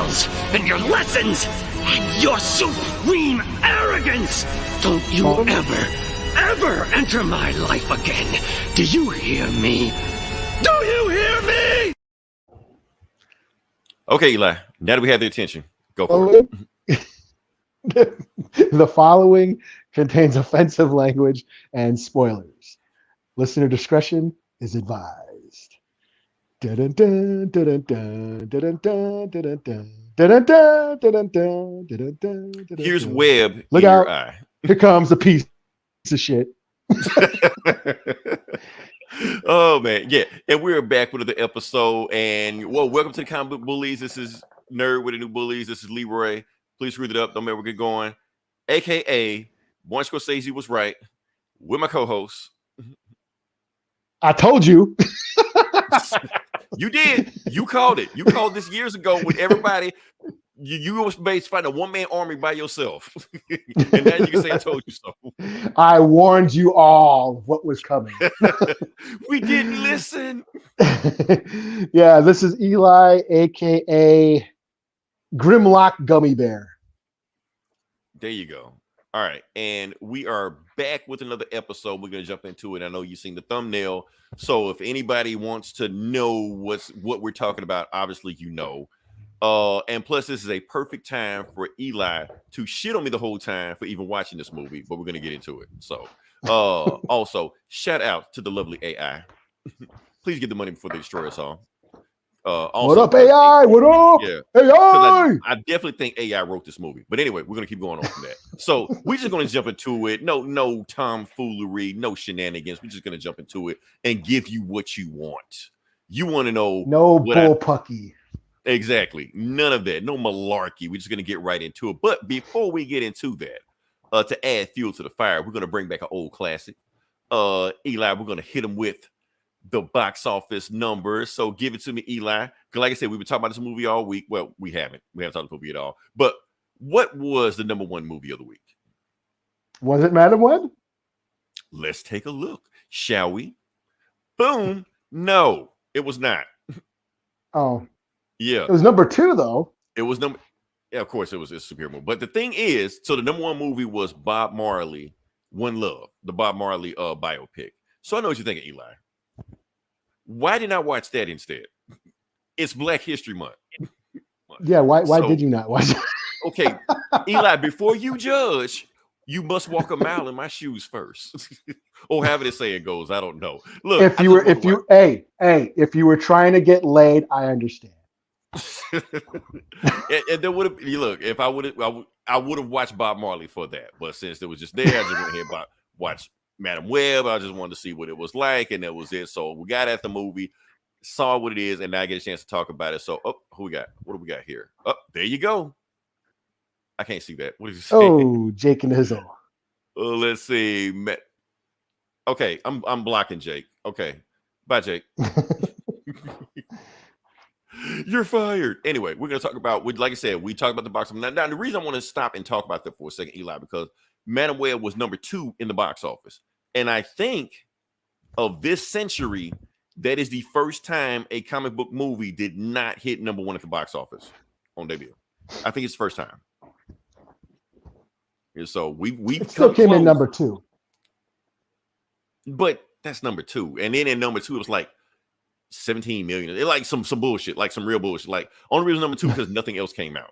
morals and your lessons and your supreme arrogance. Don't you ever enter my life again. Do you hear me? Do you hear me? Okay, Eli. Now that we have the attention, go for it. The following contains offensive language and spoilers. Listener discretion is advised. Here's Webb Look in out. your eye. Here comes a piece of shit. Oh man, yeah, and we're back with another episode. And welcome to the Comic Book Bullies. This is Nerd with the New Bullies. This is Leroy. Please screw it up. Don't ever get going. AKA Martin Scorsese was right. With my co-host. I told you. You did. You called it. You called this years ago with everybody. You was based fighting a one-man army by yourself. And now you can say I told you so. I warned you all what was coming. We didn't listen. Yeah, this is Eli, aka Grimlock Gummy Bear. There you go. All right. And we are back with another episode. We're going to jump into it. I know you've seen the thumbnail. So if anybody wants to know what we're talking about, obviously you know. And plus, this is a perfect time for Eli to shit on me the whole time for even watching this movie, but we're going to get into it. So also, shout out to the lovely AI. Please get the money before they destroy us all. Also, what up, AI? What up? Yeah. AI! I definitely think AI wrote this movie. But anyway, we're going to keep going on from that. So we're just going to jump into it. No tomfoolery, no shenanigans. We're just going to jump into it and give you what you want. You want to know. No bullpucky. Exactly. None of that. No malarkey. We're just going to get right into it. But before we get into that, to add fuel to the fire, we're going to bring back an old classic. Eli, we're going to hit him with the box office numbers. So give it to me, Eli. Because like I said, we've been talking about this movie all week. Well, we haven't. We haven't talked about the movie at all. But what was the number one movie of the week? Was it Madam Web? Let's take a look, shall we? Boom. No, it was not. Oh. Yeah. It was number 2, though. It was number. Yeah, of course, it was a superhero movie. But the thing is, so the number one movie was Bob Marley, One Love, the Bob Marley biopic. So I know what you're thinking, Eli. Why didn't I watch that instead? It's Black History Month. Yeah, why did you not watch it? Okay, Eli, before you judge, you must walk a mile in my shoes first. Or however the saying goes, I don't know. Look, if you were trying to get laid, I understand. and there would have look, if I would have watched Bob Marley for that. But since it was just there, I just went ahead and watched Madam Web. I just wanted to see what it was like, and that was it. So we got at the movie, saw what it is, and now I get a chance to talk about it. So, who we got? What do we got here? Oh, there you go. I can't see that. What did you say? Oh, Jake and Hizzle. Let's see. Okay, I'm blocking Jake. Okay, bye, Jake. You're fired. Anyway, we're gonna talk about. Like I said, we talked about the box office. Now, the reason I want to stop and talk about that for a second, Eli, because Madam Web was number 2 in the box office. And I think of this century, that is the first time a comic book movie did not hit number 1 at the box office on debut. I think it's the first time. And so we still came in number 2. But that's number 2. And then in number 2, it was like 17 million. It like some bullshit, like some real bullshit. Like only reason number 2 because nothing else came out.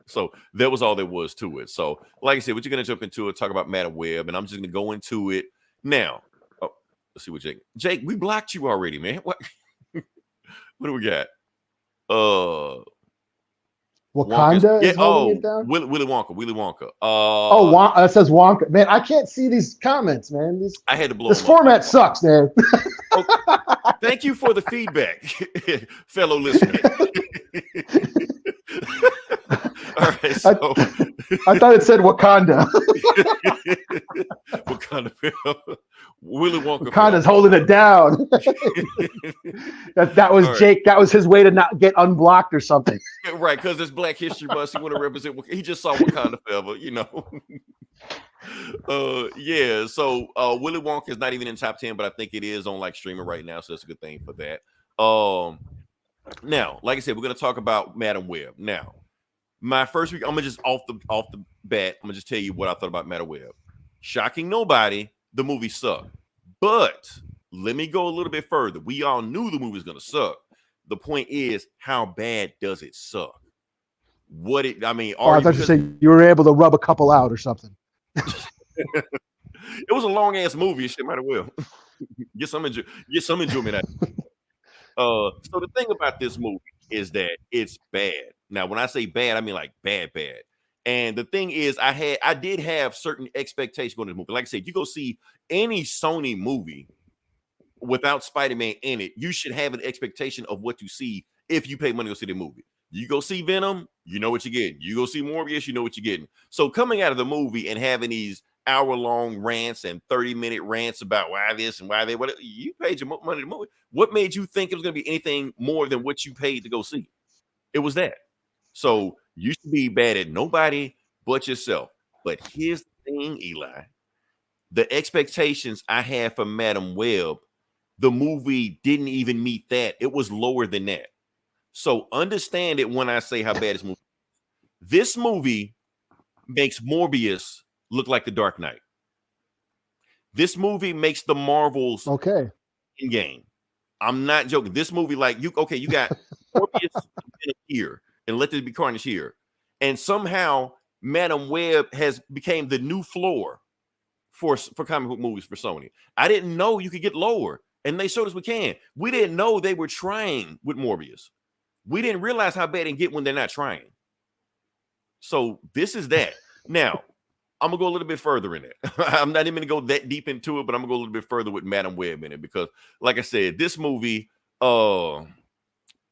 So that was all there was to it. So, like I said, we're just gonna jump into it, talk about Madam Web, and I'm just gonna go into it now. Oh, let's see what Jake, we blocked you already, man. What? What do we got? Wakanda is holding it down. Willy Wonka. It says Wonka. Man, I can't see these comments, man. I had to blow. This format sucks, man. Thank you for the feedback, fellow listener. All right, so I thought it said Wakanda. Wakanda. Willy Wonka. Wakanda's holding it down. that was right. Jake. That was his way to not get unblocked or something. Right, because it's Black History Month. He want to represent. He just saw Wakanda forever, you know. Yeah. So Willy Wonka is not even in top 10, but I think it is on like streaming right now, so that's a good thing for that. Now, like I said, we're gonna talk about Madam Web. Now, my first week, I'm gonna just off the bat, I'm gonna just tell you what I thought about Madam Web. Shocking nobody, the movie sucked. But let me go a little bit further. We all knew the movie was gonna suck. The point is, how bad does it suck? I thought you said you were able to rub a couple out or something. It was a long ass movie. Shit, might as well get some enjoyment out of it. So the thing about this movie is that it's bad. Now, when I say bad, I mean like bad. And the thing is, I did have certain expectations going to the movie. Like I said, you go see any Sony movie without Spider-Man in it, you should have an expectation of what you see if you pay money to go see the movie. You go see Venom, you know what you're getting. You go see Morbius, you know what you're getting. So coming out of the movie and having these hour-long rants and 30-minute rants about why this and why that, what you paid your money to the movie. What made you think it was going to be anything more than what you paid to go see? It was that. So you should be bad at nobody but yourself. But here's the thing, Eli. The expectations I had for Madam Web, the movie didn't even meet that. It was lower than that. So understand it when I say how bad this movie is. This movie makes Morbius look like the Dark Knight. This movie makes the Marvels in game. I'm not joking. This movie, like you got Morbius here and Let There Be Carnage here, and somehow Madam Web has became the new floor for comic book movies for Sony. I didn't know you could get lower, and they showed us we can. We didn't know they were trying with Morbius. We didn't realize how bad it get when they're not trying. So this is that. Now, I'm going to go a little bit further in it. I'm not even going to go that deep into it, but I'm going to go a little bit further with Madam Web in it because, like I said, this movie,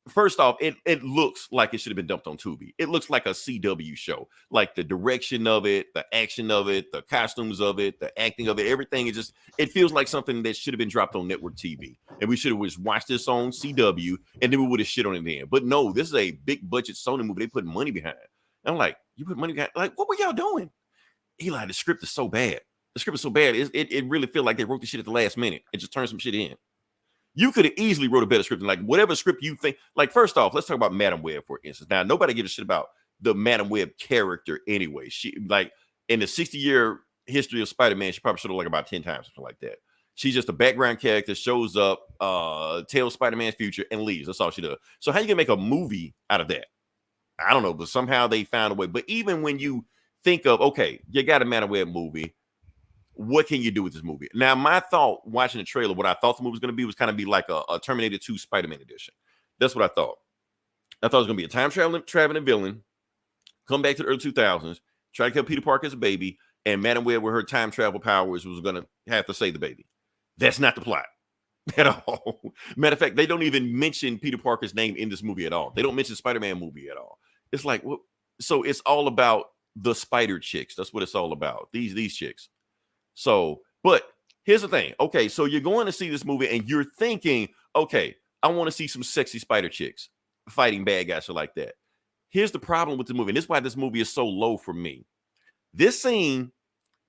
first off, it looks like it should have been dumped on Tubi. It looks like a CW show. Like the direction of it, the action of it, the costumes of it, the acting of it, everything is just, it feels like something that should have been dropped on network TV. And we should have just watched this on CW and then we would have shit on it then. But no, this is a big budget Sony movie. They put money behind it. And I'm like, you put money behind it? Like, what were y'all doing? Eli, the script is so bad. The script is so bad. It really feels like they wrote the shit at the last minute and just turned some shit in. You could have easily wrote a better script than like whatever script you think. Like, first off, let's talk about Madam Web, for instance. Now, nobody gives a shit about the Madam Web character anyway. She, like, in the 60-year history of Spider-Man, she probably showed up like about 10 times, something like that. She's just a background character, shows up, tells Spider-Man's future, and leaves. That's all she does. So how you gonna make a movie out of that? I don't know, but somehow they found a way. But even when you think of, okay, you got a Madam Web movie, what can you do with this movie? Now, my thought watching the trailer, what I thought the movie was going to be was kind of be like a Terminator 2 Spider-Man edition. That's what I thought. I thought it was going to be a time traveling villain, come back to the early 2000s, try to kill Peter Parker as a baby, and Madam Web with her time travel powers was going to have to save the baby. That's not the plot at all. Matter of fact, they don't even mention Peter Parker's name in this movie at all. They don't mention Spider-Man movie at all. It's like, well, so it's all about the spider chicks. That's what it's all about. These chicks. So, but here's the thing. Okay, so you're going to see this movie and you're thinking, okay, I want to see some sexy spider chicks fighting bad guys or like that. Here's the problem with the movie, and this is why this movie is so low for me. This scene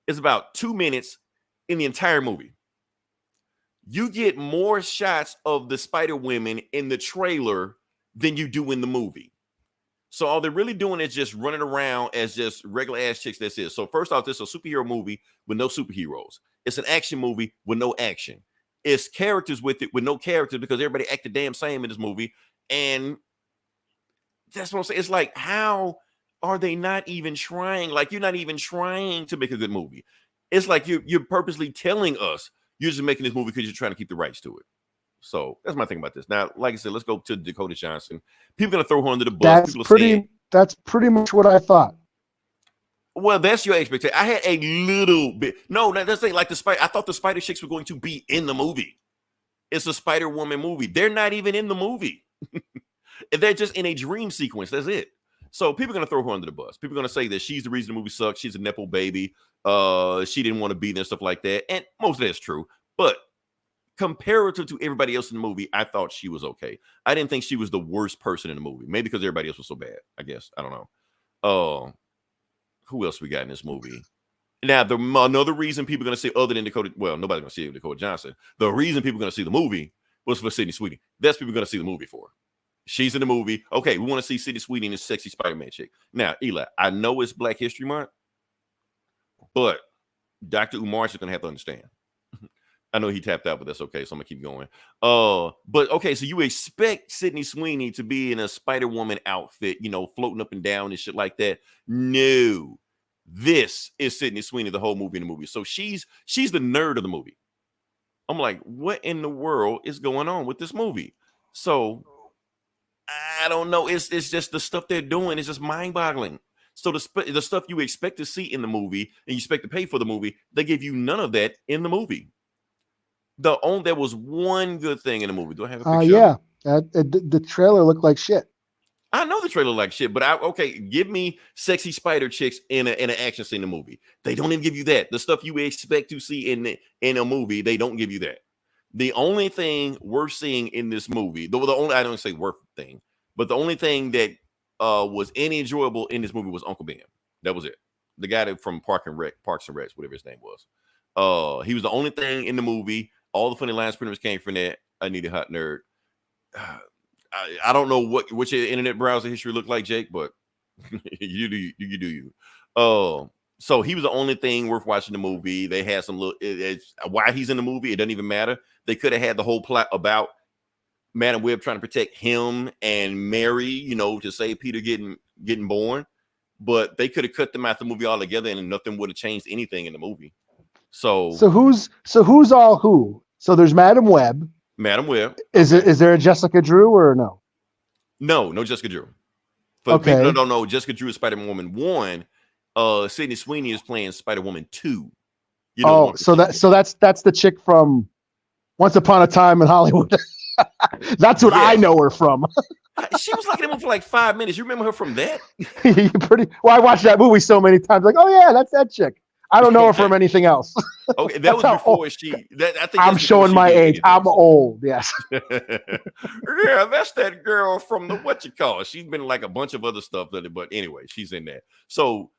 is about 2 minutes in the entire movie. You get more shots of the Spider Women in the trailer than you do in the movie. So all they're really doing is just running around as just regular ass chicks. That's it. So first off, this is a superhero movie with no superheroes. It's an action movie with no action. It's characters with it with no characters because everybody act the damn same in this movie. And that's what I'm saying. It's like, how are they not even trying? Like, you're not even trying to make a good movie. It's like you're purposely telling us you're just making this movie because you're trying to keep the rights to it. So that's my thing about this. Now, like I said, let's go to Dakota Johnson. People are gonna throw her under the bus. That's pretty much what I thought. Well, that's your expectation. I had a little bit. No, that's like the Spider. I thought the Spider Chicks were going to be in the movie. It's a Spider Woman movie. They're not even in the movie. They're just in a dream sequence. That's it. So people are gonna throw her under the bus. People are gonna say that she's the reason the movie sucks. She's a nepo baby. She didn't want to be there, stuff like that. And most of that's true, but comparative to everybody else in the movie, I thought she was okay. I didn't think she was the worst person in the movie. Maybe because everybody else was so bad, I guess. I don't know. Who else we got in this movie? Now, another reason people are going to see other than Dakota, well, nobody's going to see Dakota Johnson. The reason people are going to see the movie was for Sydney Sweeney. That's people going to see the movie for. She's in the movie. Okay, we want to see Sydney Sweeney and this sexy Spider-Man chick. Now, Eli, I know it's Black History Month, but Dr. Umar is going to have to understand. I know he tapped out, but that's okay, so I'm going to keep going. But okay, so you expect Sydney Sweeney to be in a Spider-Woman outfit, floating up and down and shit like that. No. This is Sydney Sweeney, the whole movie in the movie. So she's the nerd of the movie. I'm like, what in the world is going on with this movie? So I don't know. It's just the stuff they're doing is just mind-boggling. So the stuff you expect to see in the movie and you expect to pay for the movie, they give you none of that in the movie. There was one good thing in the movie. Do I have a picture? Yeah. The trailer looked like shit. I know the trailer like shit, but give me sexy spider chicks in an action scene in the movie. They don't even give you that. The stuff you expect to see in a movie, they don't give you that. The only thing worth seeing in this movie, the only, I don't say worth thing, but the only thing that was any enjoyable in this movie was Uncle Ben. That was it. The guy from Parks and Recs, whatever his name was. He was the only thing in the movie. All the funny lines pretty much came from that. I need a hot nerd. I don't know what your internet browser history looked like, Jake, but you do you. So he was the only thing worth watching the movie. They had some why he's in the movie. It doesn't even matter. They could have had the whole plot about Madam Web trying to protect him and Mary, to save Peter getting born. But they could have cut them out the movie altogether, and nothing would have changed anything in the movie. So who's all who? So there's Madam Web. Madam Web. Is there a Jessica Drew or no? No Jessica Drew. For people that don't know, Jessica Drew is Spider-Woman 1. Sydney Sweeney is playing Spider-Woman 2. So that's the chick from Once Upon a Time in Hollywood. That's what I know her from. She was like in the movie for like 5 minutes. You remember her from that? Well, I watched that movie so many times. Like, oh yeah, that's that chick. I don't know her from anything else. Okay, that was before I think I'm showing my age. I'm old. Yes. Yeah, that's that girl from the She's been like a bunch of other stuff, but anyway, she's in there. So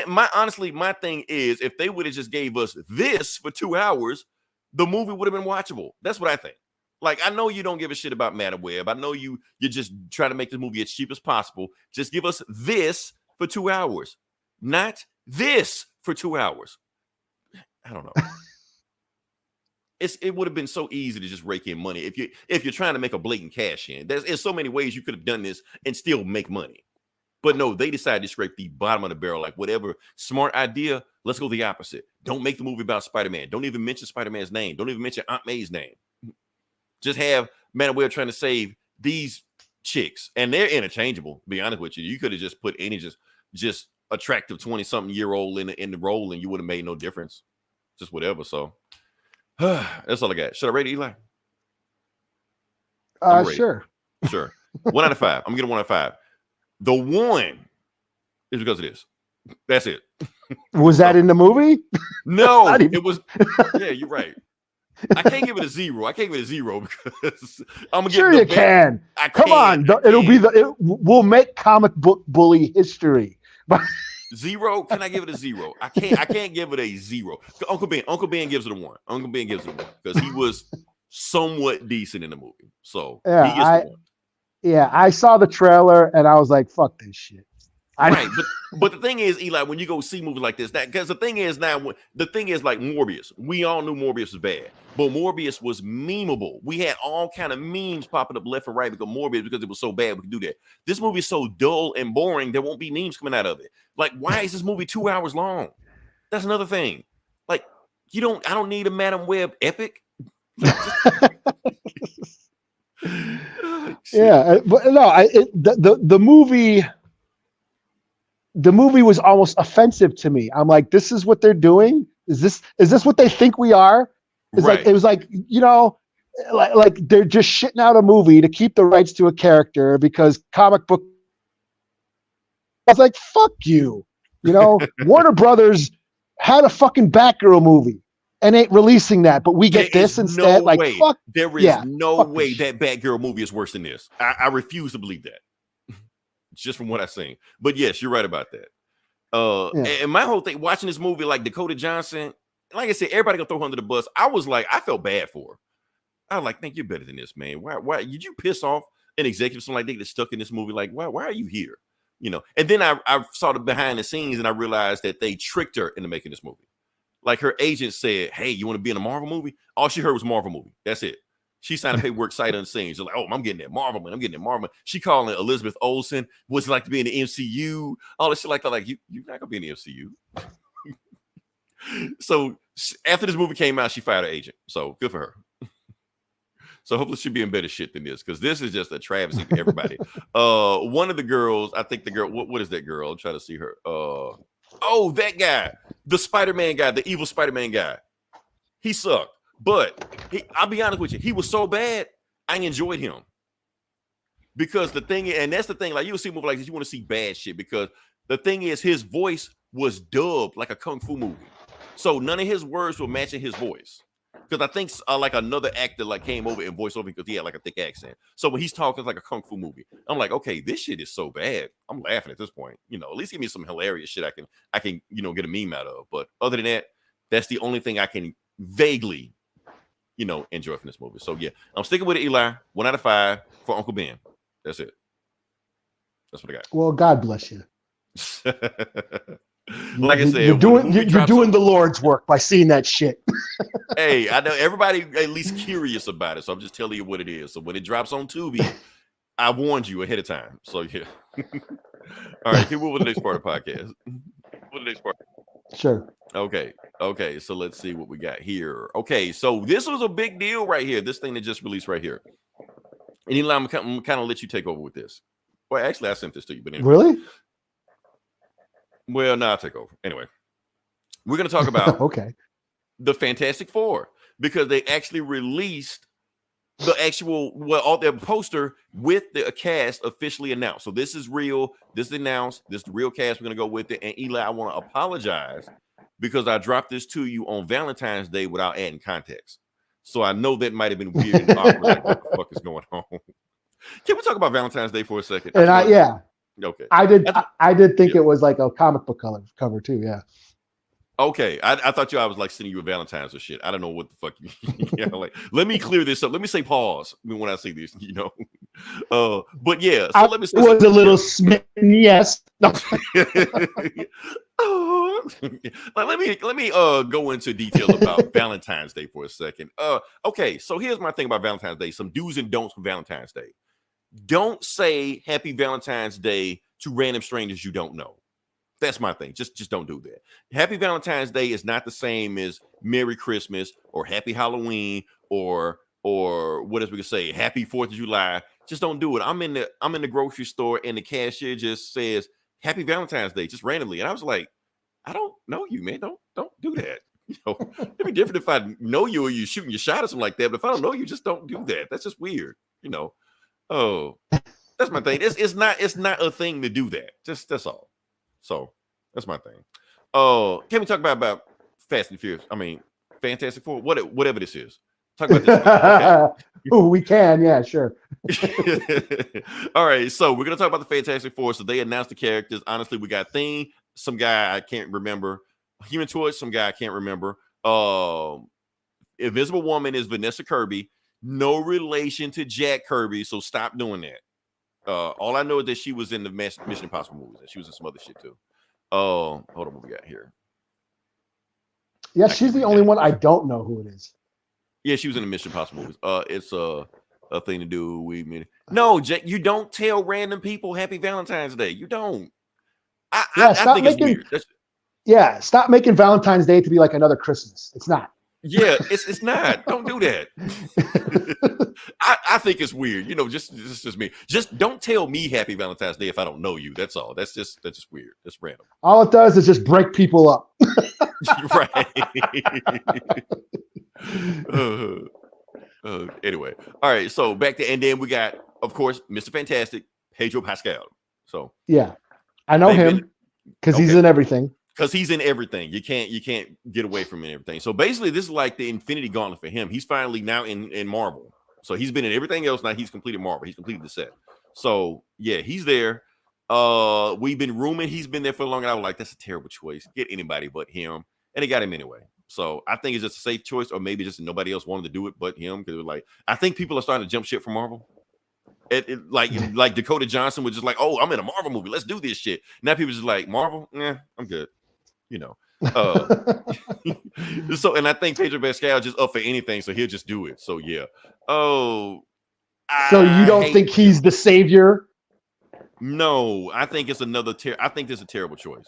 my thing is, if they would have just gave us this for 2 hours, the movie would have been watchable. That's what I think. Like, I know you don't give a shit about Madam Web. I know you're just trying to make the movie as cheap as possible. Just give us this for 2 hours, not this for 2 hours. I don't know. It would have been so easy to just rake in money if you're trying to make a blatant cash in. There's so many ways you could have done this and still make money. But no, they decided to scrape the bottom of the barrel. Like, whatever smart idea, let's go the opposite. Don't make the movie about Spider-Man. Don't even mention Spider-Man's name. Don't even mention Aunt May's name. Just have Madam Web trying to save these chicks, and they're interchangeable. To be honest with you, you could have just put any just attractive 20-something-year-old in the role, and you would have made no difference. Just whatever. So that's all I got. Should I rate it, Eli? Sure. 1 out of 5. I'm getting 1 out of 5. The 1 is because of this. That's it. Was that in the movie? No, it was. Yeah, you're right. I can't give it a 0. I can't give it a 0 because I'm gonna sure you can. Come on, we'll make comic book bully history. 0? Can I give it a 0? I can't give it a 0. Uncle Ben gives it a 1. Uncle Ben gives it a 1 because he was somewhat decent in the movie. So yeah, he gets the 1. Yeah, I saw the trailer and I was like, "Fuck this shit." Right, but the thing is, Eli, when you go see movies like this, because the thing is like Morbius. We all knew Morbius was bad, but Morbius was memeable. We had all kind of memes popping up left and right because it was so bad we could do that. This movie is so dull and boring, there won't be memes coming out of it. Like, why is this movie 2 hours long? That's another thing. Like, I don't need a Madam Web epic. Yeah, but no, the movie was almost offensive to me. I'm like, this is what they're doing? Is this what they think we are? It's right. Like, it was like, like they're just shitting out a movie to keep the rights to a character because comic book. I was like, fuck you. Warner Brothers had a fucking Batgirl movie and ain't releasing that, but we get this instead. Like, fuck. There is no way that Batgirl movie is worse than this. I refuse to believe that. Just from what I've seen. But yes, you're right about that. And my whole thing, watching this movie, like Dakota Johnson, like I said, everybody gonna throw her under the bus. I was like, I felt bad for her. I was like, think you're better than this, man. Why did you piss off an executive, something like they get stuck in this movie. Like, why are you here? You know. And then I saw the behind the scenes, and I realized that they tricked her into making this movie. Like her agent said, "Hey, you want to be in a Marvel movie?" All she heard was Marvel movie. That's it. She signed a paperwork sight unseen. She's like, "Oh, I'm getting that Marvel man. I'm getting that Marvel." She calling Elizabeth Olsen. What's it like to be in the MCU? All this shit like that. Like you're not gonna be in the MCU. So after this movie came out, she fired her agent. So good for her. So hopefully she'll be in better shit than this, because this is just a travesty for everybody. One of the girls, I think the girl, what is that girl? I'm trying to see her. Oh, that guy, the Spider-Man guy, the evil Spider-Man guy. He sucked. But I'll be honest with you, he was so bad, I enjoyed him. Because the thing, and that's the thing, like you'll see a movie like this, you want to see bad shit, because the thing is his voice was dubbed like a kung fu movie. So none of his words were matching his voice. Because I think like another actor like came over and voiced over because he had like a thick accent. So when he's talking, it's like a kung fu movie. I'm like, okay, this shit is so bad. I'm laughing at this point. You know, at least give me some hilarious shit I can get a meme out of. But other than that, that's the only thing I can vaguely, enjoy from this movie. So yeah, I'm sticking with it, Eli. 1 out of 5 for Uncle Ben. That's it. That's what I got. Well, God bless you. Like I said, you're doing the Lord's work by seeing that shit. Hey, I know everybody at least curious about it, so I'm just telling you what it is. So when it drops on Tubi, I warned you ahead of time. So yeah. All right, here we go with the next part of the podcast. Sure. Okay. So let's see what we got here. Okay, so this was a big deal right here. This thing that just released right here. And Eli, I'm kind of let you take over with this. Well, actually, I sent this to you, but anyway. Really? Well, no, I'll take over. Anyway, we're going to talk about the Fantastic Four, because they actually released the actual, all their poster with the cast officially announced. So this is real. This is announced. This is the real cast. We're going to go with it. And Eli, I want to apologize because I dropped this to you on Valentine's Day without adding context. So I know that might have been weird and awkward. Like, what the fuck is going on? Can we talk about Valentine's Day for a second? And Okay. I did think it was like a comic book cover too. Yeah. Okay. I thought I was like sending you a Valentine's or shit. I don't know what the fuck like, let me clear this up. Let me say pause when I see this, but yeah, so let me say was a little smitten, yes. No. let me go into detail about Valentine's Day for a second. Okay, so here's my thing about Valentine's Day. Some do's and don'ts for Valentine's Day. Don't say Happy Valentine's Day to random strangers you don't know. That's my thing. Just don't do that. Happy Valentine's Day is not the same as Merry Christmas or Happy Halloween or what else we could say, Happy 4th of July. Just don't do it. I'm in the grocery store and the cashier just says Happy Valentine's Day just randomly, and I was like, I don't know you, man. Don't do that. It'd be different if I know you or you shooting your shot or something like that. But if I don't know you, just don't do that. That's just weird, Oh, that's my thing. It's not a thing to do that. That's all. So that's my thing. Can we talk about Fast and Furious? I mean, Fantastic Four, whatever this is. Talk about this. Okay. Oh, we can. Yeah, sure. All right. So we're gonna talk about the Fantastic Four. So they announced the characters. Honestly, we got Thing, some guy I can't remember. Human Torch, some guy I can't remember. Invisible Woman is Vanessa Kirby. No relation to Jack Kirby, so stop doing that. All I know is that she was in the Mission Impossible movies, and she was in some other shit too. Hold on, what we got here? Yeah, she's the only one I don't know who it is. Yeah, she was in the Mission Impossible movies. It's a thing to do with me. No, Jack, you don't tell random people Happy Valentine's Day. You don't. I think it's weird. Yeah, stop making Valentine's Day to be like another Christmas. It's not. Yeah, it's not. Don't do that. I think it's weird. Just me. Just don't tell me Happy Valentine's Day if I don't know you. That's all. That's just weird. That's random. All it does is just break people up. Right. Anyway, all right. So back to, and then we got, of course, Mr. Fantastic, Pedro Pascal. So yeah, I know him because he's in everything. Because he's in everything. You can't get away from everything. So basically, this is like the Infinity Gauntlet for him. He's finally now in Marvel. So he's been in everything else. Now he's completed Marvel. He's completed the set. So yeah, he's there. We've been rooming. He's been there for a long time. I was like, that's a terrible choice. Get anybody but him. And they got him anyway. So I think it's just a safe choice, or maybe just nobody else wanted to do it but him. Because like, I think people are starting to jump ship from Marvel. Like Dakota Johnson was just like, oh, I'm in a Marvel movie. Let's do this shit. Now people just like Marvel. I'm good. You know. So, and I think Pedro Pascal just up for anything, so he'll just do it. So yeah. Oh, so you don't think he's the savior? No, I think it's another. I think this is a terrible choice.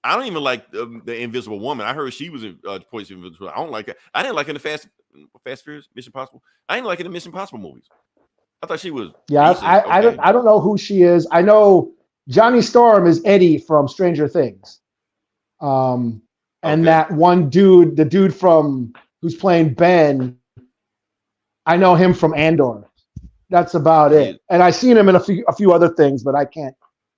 I don't even like the Invisible Woman. I heard she was in Poison Invisible. I don't like it. I didn't like it in the Fast Furious, Mission Impossible. I didn't like it in the Mission Impossible movies. I thought she was. Yeah, I don't know who she is. I know Johnny Storm is Eddie from Stranger Things. And that one dude, the dude from who's playing Ben, I know him from Andor. That's about it. And I've seen him in a few other things, but I can't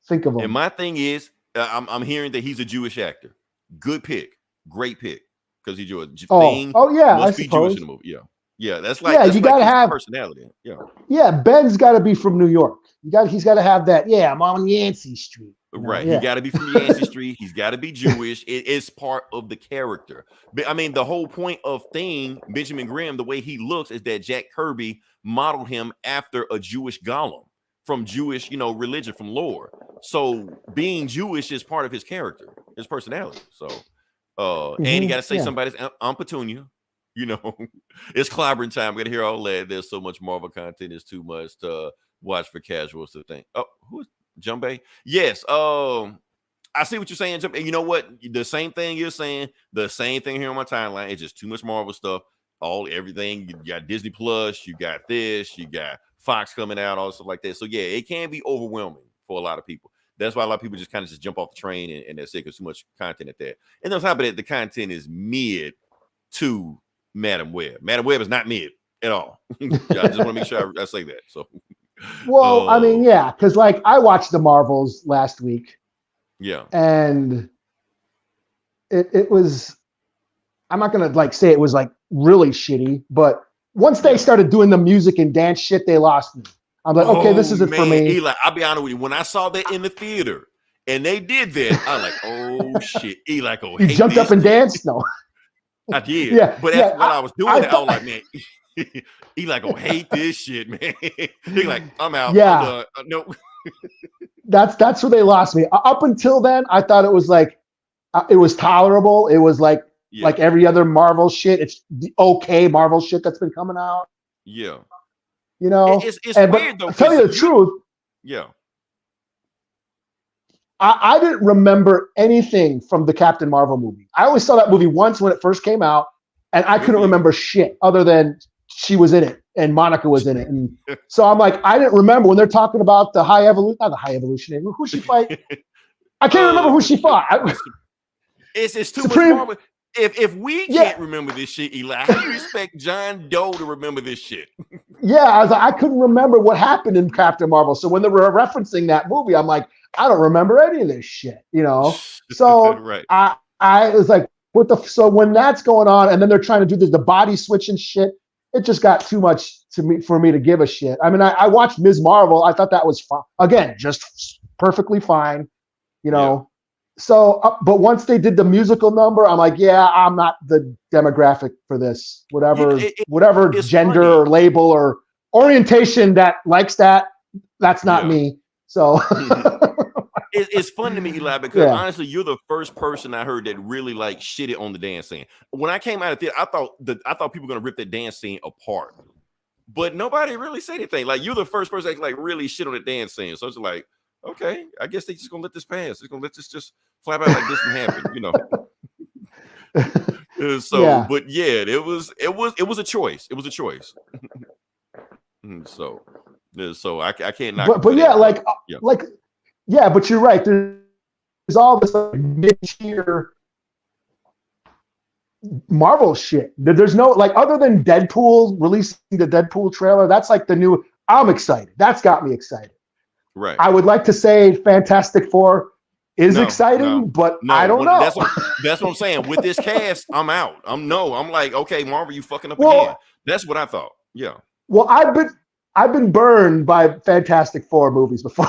think of him. And my thing is, I'm hearing that he's a Jewish actor. Good pick, great pick, because he's Jewish. Yeah, must be Jewish in the movie. Yeah, that's like you gotta have personality. Yeah, Ben's got to be from New York. He's got to have that. Yeah, I'm on Yancey Street. Right, he got to be from Yancey Street. He's got to be Jewish. It's part of the character. But I mean, the whole point of Benjamin Grimm, the way he looks, is that Jack Kirby modeled him after a Jewish golem from Jewish, religion, from lore. So being Jewish is part of his character, his personality. So, and you got to say somebody's Aunt Petunia. It's clobbering time. We're gonna hear all that. There's so much Marvel content. It's too much to watch for casuals to think. Oh, who is Jumbe? Yes. I see what you're saying, Jumbe. And you know what? The same thing you're saying. The same thing here on my timeline. It's just too much Marvel stuff. Everything. You got Disney Plus. You got this. You got Fox coming out. All stuff like that. So yeah, it can be overwhelming for a lot of people. That's why a lot of people just kind of jump off the train and that's it. Because too much content at that. And on top of that, the content is mid to Madam Web. Madam Web is not mid at all. I just want to make sure I say that. So, well, I mean, yeah, because like I watched the Marvels last week. Yeah, and it was. I'm not gonna like say it was like really shitty, but once they started doing the music and dance shit, they lost me. I'm like, okay, this isn't for me. Eli, I'll be honest with you. When I saw that in the theater and they did that, I was like, oh shit, Eli, you jumped up and danced? No. I did, but while I was doing it, I was like, man, Eli gonna hate this shit, man. He like, I'm out. Yeah, no. That's where they lost me. Up until then, I thought it was like, it was tolerable. It was like every other Marvel shit. It's the okay Marvel shit that's been coming out. Yeah, it's weird though. To tell you the truth, yeah. I didn't remember anything from the Captain Marvel movie. I only saw that movie once when it first came out, and I couldn't remember shit other than she was in it and Monica was in it. And so I'm like, I didn't remember when they're talking about the High Evolution, not the High Evolutionary. Who she fight? I can't remember who she fought. It's too much Marvel. If we can't remember this shit, Eli, how do you expect John Doe to remember this shit? Yeah, I was like, I couldn't remember what happened in Captain Marvel. So when they were referencing that movie, I'm like, I don't remember any of this shit, So right. I was like, what the? So when that's going on, and then they're trying to do the body switch and shit, it just got too much for me to give a shit. I mean, I watched Ms. Marvel. I thought that was fine. Again, just perfectly fine, Yeah. So, but once they did the musical number, I'm like, yeah, I'm not the demographic for this. Whatever gender or label or orientation that likes that, that's not me. So it's fun to me, Eli, because honestly, you're the first person I heard that really like shitted on the dance scene. When I came out of theater, I thought people were gonna rip that dance scene apart, but nobody really said anything. Like you're the first person that like really shit on the dance scene. So it's like, okay, I guess they just gonna let this pass. They're gonna let this just flap out like this and happen, So, but yeah, it was a choice. It was a choice. So I can't knock. But yeah, but you're right. There's all this like, mid-tier Marvel shit. There's no like other than Deadpool releasing the Deadpool trailer. That's like the new. I'm excited. That's got me excited. Right. I would like to say Fantastic Four is exciting, but I don't know. That's what I'm saying. With this cast, I'm out. I'm like, okay, Marvel, you fucking up again. That's what I thought. Yeah. Well, I've been burned by Fantastic Four movies before.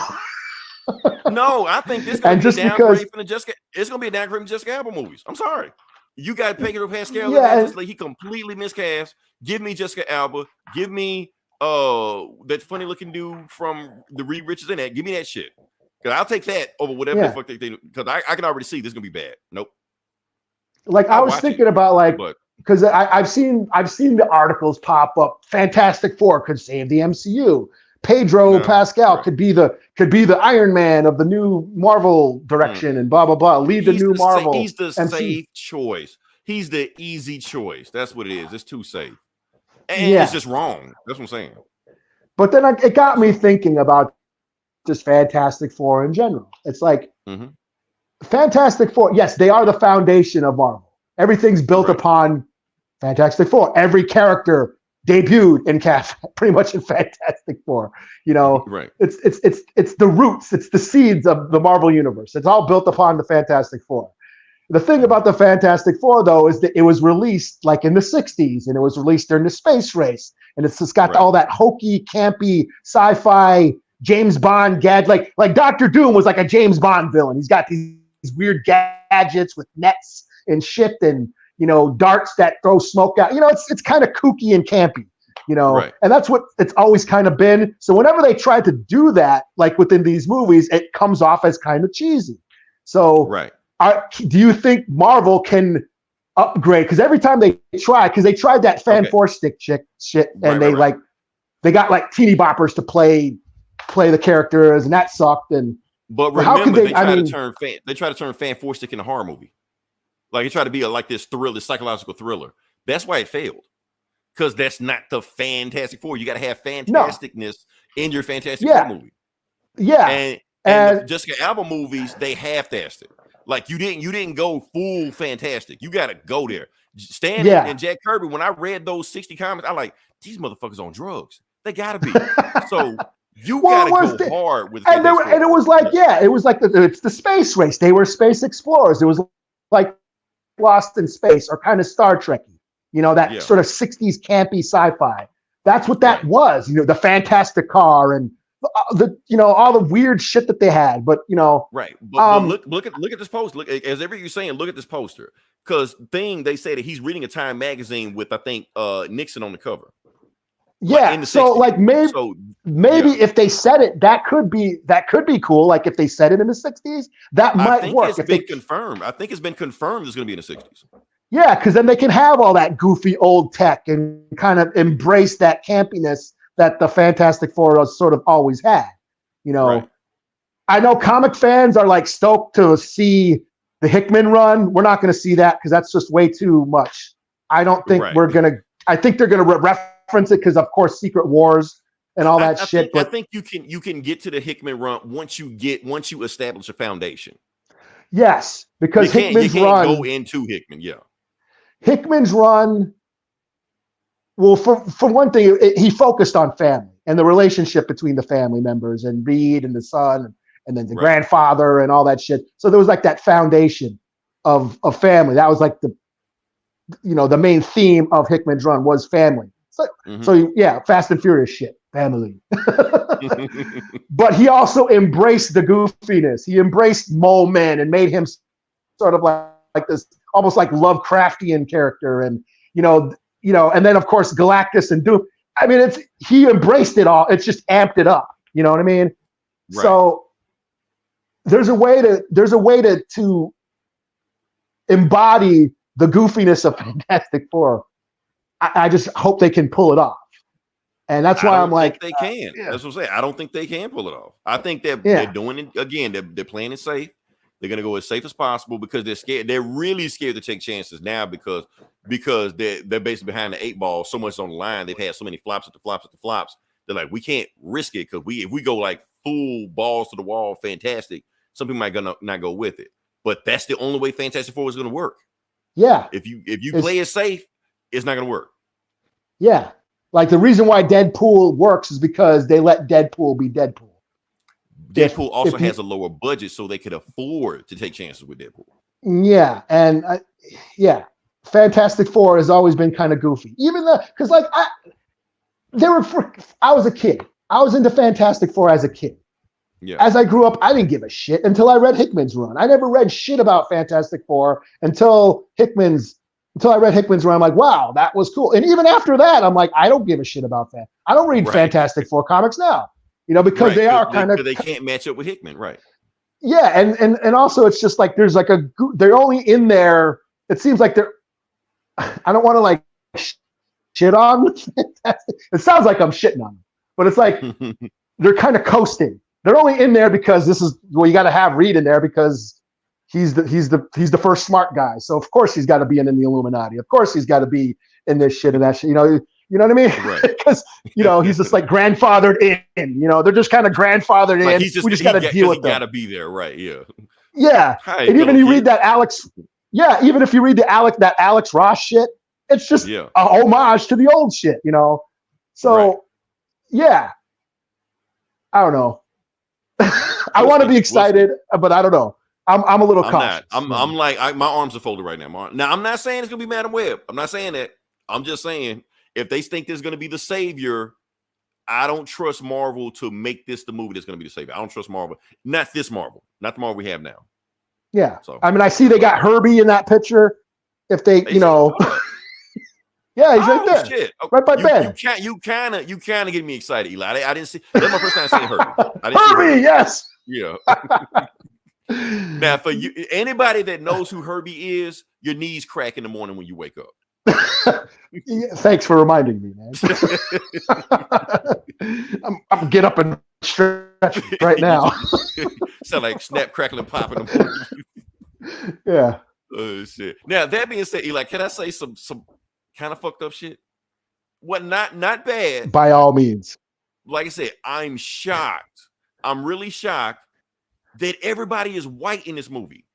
No, I think this is going to be a downgrade from the Jessica. It's going to be a downgrade from Jessica Alba movies. I'm sorry. You got Pedro Pascal. He completely miscast. Give me Jessica Alba. Give me that funny looking dude from the Reed Richards in that. Give me that shit. Because I'll take that over whatever the fuck they do. Because I can already see this is gonna be bad. Nope. Like I was thinking about like because I've seen the articles pop up. Fantastic Four could save the MCU. Pedro Pascal could be the Iron Man of the new Marvel direction and blah blah blah. Lead the new Marvel. He's the safe choice. He's the easy choice. That's what it is. It's too safe. And it's just wrong. That's what I'm saying. But then it got me thinking about just Fantastic Four in general. It's like Fantastic Four, yes, they are the foundation of Marvel. Everything's built upon Fantastic Four. Every character debuted in pretty much in Fantastic Four. You know, it's the roots, it's the seeds of the Marvel universe. It's all built upon the Fantastic Four. The thing about the Fantastic Four, though, is that it was released like in the 60s, and it was released during the space race. And it's just got all that hokey, campy, sci-fi, James Bond gadget. Like Dr. Doom was like a James Bond villain. He's got these weird gadgets with nets and shit and, you know, darts that throw smoke out. You know, it's kind of kooky and campy, you know. And that's what it's always kind of been. So whenever they try to do that, like within these movies, it comes off as kind of cheesy. So do you think Marvel can upgrade? Because every time they try, because they tried that Fan Force stick shit, and they got like teeny boppers to play the characters, and that sucked. But remember, they try to turn Fan Force stick into a horror movie. Like it tried to be like this psychological thriller. That's why it failed. Because that's not the Fantastic Four. You got to have fantasticness in your Fantastic Four movie. And the Jessica Alba movies, they half-assed it. Like you didn't go full fantastic. You got to go there. Stan and Jack Kirby, when I read those 60 comments, I like, these motherfuckers on drugs. They got to be. So you got to go hard with it. And it was like, it was like it's the space race. They were space explorers. It was like Lost in Space or kind of Star Trek-y. You know, that sort of 60s campy sci-fi. That's what that was. You know, the Fantastic Car and the you know, all the weird shit that they had. But you know, but look at this poster. Look, as every you're saying, look at this poster. Because they say that he's reading a Time magazine with, I think, Nixon on the cover. Yeah, so like maybe if they said it, that could be cool. Like if they said it in the 60s, that might work. It's been confirmed. I think it's been confirmed it's going to be in the 60s. Yeah, because then they can have all that goofy old tech and kind of embrace that campiness that the Fantastic Four has sort of always had. You know, I know comic fans are like stoked to see the Hickman run. We're not going to see that because that's just way too much. I don't think we're going to. I think they're going to reference it because, of course, Secret Wars and all that shit. I think you can get to the Hickman run once you establish a foundation. Yes, because you can't go into Hickman. Yeah, Hickman's run. Well, for one thing, he focused on family and the relationship between the family members and Reed and the son and then the grandfather and all that shit. So there was like that foundation of family. That was like the main theme of Hickman's run was family. So Fast and Furious shit, family. But he also embraced the goofiness. He embraced Mole Man and made him sort of like this almost like Lovecraftian character, and and then of course Galactus and Doom. I mean, he embraced it all. It's just amped it up. You know what I mean? Right. So there's a way to embody the goofiness of Fantastic Four. I just hope they can pull it off. And that's why I'm like, they can. That's what I'm saying. I don't think they can pull it off. I think they're doing it again. They're playing it safe. They're going to go as safe as possible because they're scared. They're really scared to take chances now because they're basically behind the 8 ball. So much on the line. They've had so many flops at the flops. They're like, we can't risk it because if we go like full balls to the wall, fantastic. Some people might not go with it. But that's the only way Fantastic Four is going to work. Yeah. If you play it safe, it's not going to work. Yeah. Like the reason why Deadpool works is because they let Deadpool be Deadpool. Deadpool also has a lower budget, so they could afford to take chances with Deadpool. Yeah. And Fantastic Four has always been kind of goofy. Even because I was a kid. I was into Fantastic Four as a kid. Yeah. As I grew up, I didn't give a shit until I read Hickman's run. I never read shit about Fantastic Four until Hickman's until I read Hickman's run. I'm like, wow, that was cool. And even after that, I'm like, I don't give a shit about that. I don't read Fantastic Four comics now, because they are kind of they can't match up with Hickman, right? Yeah, and also it's just like there's like they're only in there. It seems like they're. I don't want to like shit on Fantastic. It sounds like I'm shitting on them, but it's like they're kind of coasting. They're only in there because this is you got to have Reed in there because he's the first smart guy. So of course he's got to be in the Illuminati. Of course he's got to be in this shit and that shit. You know what I mean? Right. Because he's just like grandfathered in. They're just kind of grandfathered in. We just got to deal with them. Got to be there, right? Yeah. Yeah, and even you read that Alex. Yeah, even if you read that Alex Ross shit, it's just a homage to the old shit, So, yeah, I don't know. I want to be excited, but I don't know. I'm a little cautious. I'm like my arms are folded right now. Now I'm not saying it's gonna be Madam Web. I'm not saying that. I'm just saying if they think there's gonna be the savior, I don't trust Marvel to make this the movie that's gonna be the savior. I don't trust Marvel. Not this Marvel. Not the Marvel we have now. Yeah. So I mean, I see they got Herbie in that picture. If they yeah, he's right there. Shit. Right by Ben. You kind of get me excited, Eli. I didn't see. That's my first time seeing Herbie. Herbie, yes. Yeah. Now, for you, anybody that knows who Herbie is, your knees crack in the morning when you wake up. Yeah, thanks for reminding me, man. I'm get up and stretch right now. Sound like snap, crackle, and pop in the morning. Yeah. Oh shit. Now that being said, Eli, can I say some kind of fucked up shit? What? Not bad. By all means. Like I said, I'm shocked. I'm really shocked that everybody is white in this movie.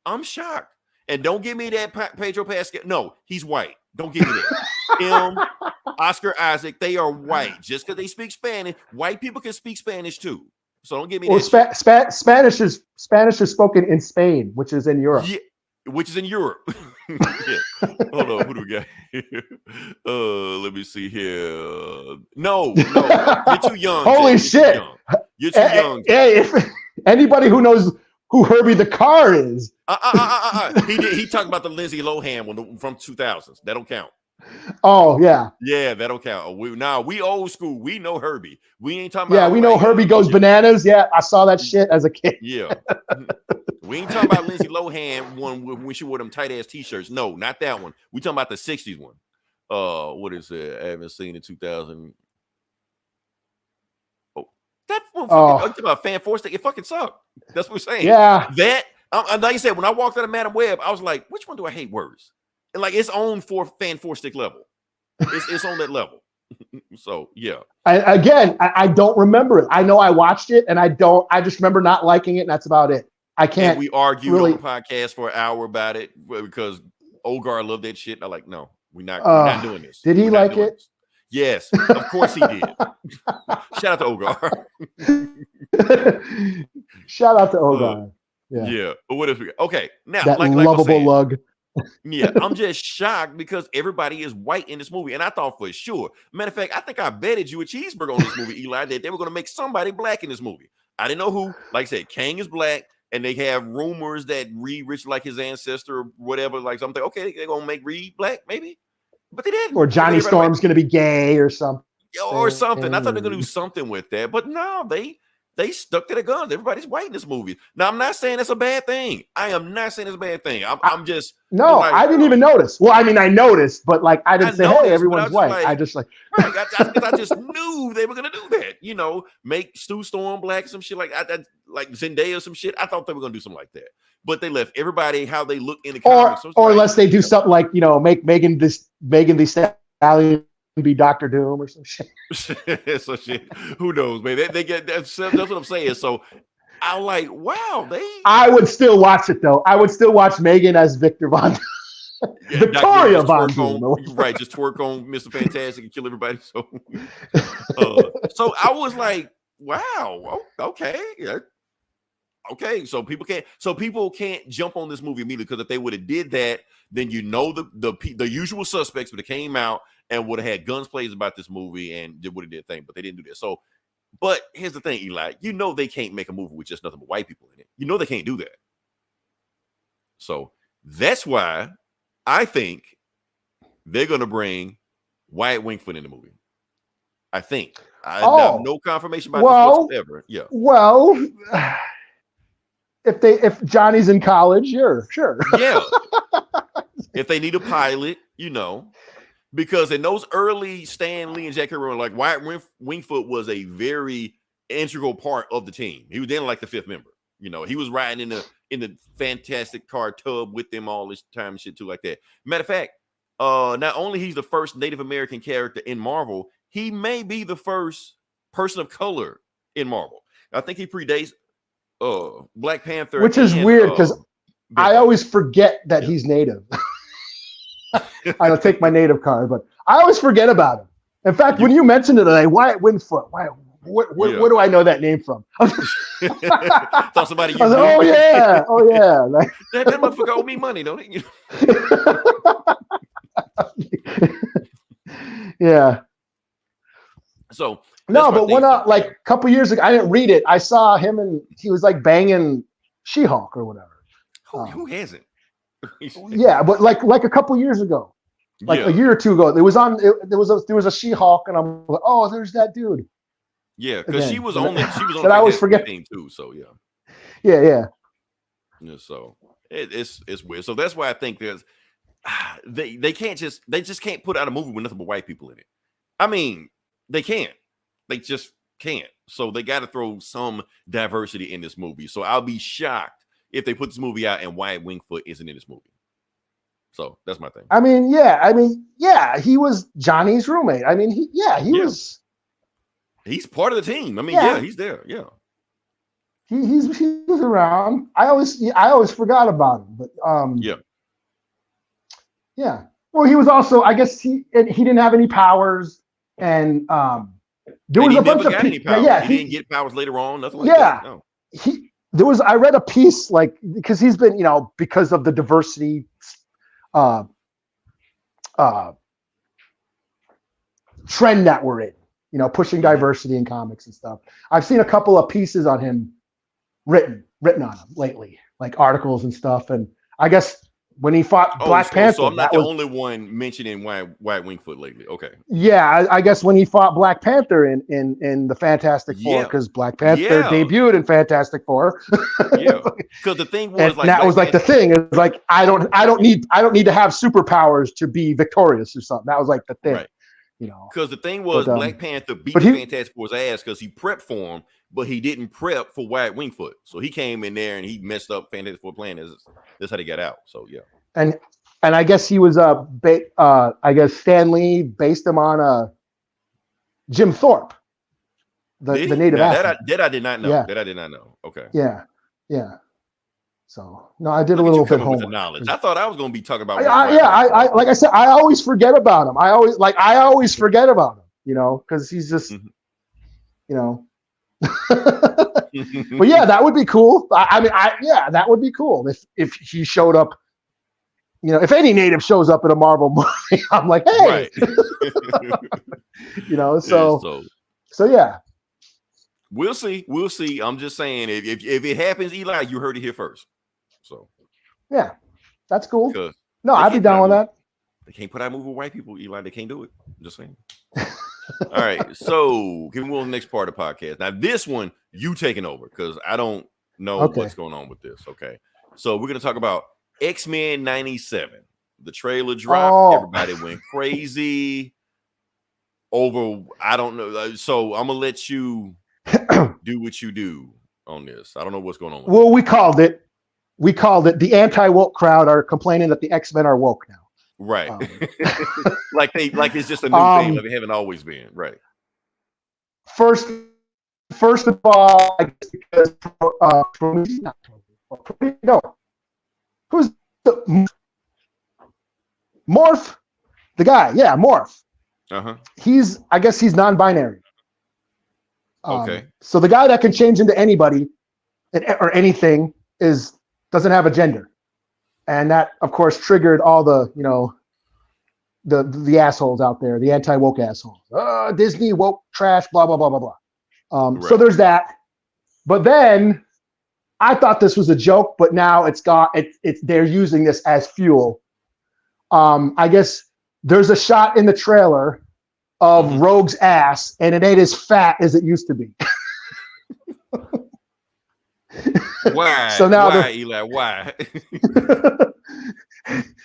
I'm shocked. And don't give me that Pedro Pascal. No, he's white. Don't give me that. Him, Oscar Isaac, they are white. Just because they speak Spanish, white people can speak Spanish too. So don't give me that. Spanish is spoken in Spain, which is in Europe. Yeah, which is in Europe. Yeah. Hold on, who do we got here? Let me see here. No, you're too young. Holy shit. You're too young. Hey, if anybody who knows who Herbie the Car is. He talked about the Lindsay Lohan one from 2000s. That don't count. Oh, yeah. Yeah, that don't count. We old school. We know Herbie. We ain't talking about. Yeah, we know Herbie goes bananas. Yeah, I saw that shit as a kid. Yeah. We ain't talking about Lindsay Lohan one when she wore them tight ass t-shirts. No, not that one. We talking about the 60s one. What is it? I haven't seen in 2000. Oh, that one fucking about Fan Four Stick. It fucking sucked. That's what we're saying. Yeah. That like you said, when I walked out of Madam Web, I was like, which one do I hate worse? And like it's on Fan Four Stick level. It's on that level. So yeah. I don't remember it. I know I watched it and I just remember not liking it, and that's about it. I can't. And we argued on the podcast for an hour about it because Ogar loved that shit. I'm like, no, we're not doing this. Did he like it? This. Yes, of course he did. Shout out to Ogar. Shout out to Ogar. Yeah. But what if we okay now? That like lovable saying, lug. Yeah, I'm just shocked because everybody is white in this movie, and I thought for sure. Matter of fact, I think I betted you a cheeseburger on this movie, Eli, that they were going to make somebody black in this movie. I didn't know who. Like I said, Kang is black. And they have rumors that Reed Rich like his ancestor or whatever. Like something, okay, they're gonna make Reed black, maybe, but they didn't. Or Johnny Storm's gonna be gay or something. Or something. I thought they're gonna do something with that, but no, they stuck to the guns. Everybody's white in this movie. Now, I'm not saying it's a bad thing. I am not saying it's a bad thing. I'm just I didn't even notice. Well, I mean, I noticed, but like I didn't say, hey, everyone's white. I just like right. I just knew they were gonna do that. Make Stu Storm black, some shit like that, like Zendaya, some shit. I thought they were gonna do something like that, but they left everybody how they look in the comics. Or unless they do something like make Megan the Stallion be Dr. Doom or some shit. So shit. Who knows, man? They get that's what I'm saying. So I'm like, wow, I would still watch it though. I would still watch Megan as Victor Von Victoria Von Doom. Right, just twerk on Mr. Fantastic and kill everybody. So so I was like, wow, okay. Yeah. Okay, so people can't jump on this movie immediately, because if they would have did that, then the usual suspects would have came out and would have had guns blazing about this movie and would have did a thing, but they didn't do that. So, but here's the thing, Eli, they can't make a movie with just nothing but white people in it. They can't do that. So that's why I think they're going to bring Wyatt Wingfoot in the movie. I think. I have no confirmation about this whatsoever. Yeah. Well, if Johnny's in college, sure. Yeah. If they need a pilot, because in those early Stan Lee and Jack Kirby were like, Wyatt Wingfoot was a very integral part of the team. He was then like the fifth member. He was riding in the Fantastic car tub with them all this time and shit too, like that. Matter of fact, not only he's the first Native American character in Marvel, he may be the first person of color in Marvel. I think he predates Black Panther, which is weird because I always forget that he's Native. I don't take my Native card, but I always forget about him. In fact, when you mentioned it today, Wyatt Wingfoot, where do I know that name from? Thought somebody. I was like, oh yeah. that motherfucker owe me money, don't it? Yeah. So no, but like a couple years ago, I didn't read it. I saw him and he was like banging She-Hulk or whatever. Who hasn't? Yeah, but like a couple years ago, a year or two ago, there was a She-Hulk, and I'm like, oh, there's that dude. Yeah, because she was on the I always forget team too. So yeah. So it's weird. So that's why I think there's they just can't put out a movie with nothing but white people in it. I mean, they can't. They just can't. So they got to throw some diversity in this movie. So I'll be shocked if they put this movie out and Wyatt Wingfoot isn't in this movie. So that's my thing. I mean, he was Johnny's roommate. I mean, he was. He's part of the team. I mean, he's there. Yeah. He was around. I always forgot about him, but yeah. Well, he was also, I guess he didn't have any powers, and there was a bunch of people. Yeah, he didn't get powers later on. Nothing like that. No. I read a piece because he's been, because of the diversity trend that we're in, pushing diversity in comics and stuff. I've seen a couple of pieces on him written on him lately, like articles and stuff. And I guess when he fought Black Panther, so I'm not the only one mentioning Wyatt Wingfoot lately. Okay. Yeah, I guess when he fought Black Panther in the Fantastic Four, because Black Panther debuted in Fantastic Four. Yeah, because the thing was that was like the thing. It's like I don't need to have superpowers to be victorious or something. That was like the thing. Right. Because the thing was, Black Panther beat the Fantastic Four's ass because he prepped for him, but he didn't prep for Wyatt Wingfoot. So he came in there and he messed up Fantastic Four plan. That's how they got out. So yeah. And I guess he was I guess Stan Lee based him on Jim Thorpe, the native athlete. That I did not know. Yeah. That I did not know. Okay. Yeah. So no, I did a little bit of homework. Knowledge. I thought I was going to be talking about. I like I said, I always forget about him. I always forget about him. Because he's just, But yeah, that would be cool. That would be cool if he showed up. If any native shows up in a Marvel movie, I'm like, hey, right. So yeah. We'll see. I'm just saying, if it happens, Eli, you heard it here first. So yeah, that's cool. No, I'd be down with that. They can't put out a movie with white people, Eli. They can't do it. I'm just saying. All right, so can we move to the next part of the podcast? Now, this one you taking over because I don't know what's going on with this. Okay, so we're gonna talk about X-Men 97. The trailer dropped. Everybody went crazy over. I don't know. So I'm gonna let you do what you do on this. I don't know what's going on. Well, we called it. The anti-woke crowd are complaining that the X-Men are woke now. Right. like it's just a new thing like they haven't always been. Right. First of all, I guess because who's the Morph? The guy, yeah, Morph. I guess he's non-binary. Okay. So the guy that can change into anybody or anything doesn't have a gender. And that, of course, triggered all the, the assholes out there, the anti-woke assholes. Disney, woke, trash, blah, blah, blah, blah, blah. Right. So there's that. But then I thought this was a joke, but now they're using this as fuel I guess there's a shot in the trailer of Rogue's ass, and it ain't as fat as it used to be. Why? So now why, Eli? Why?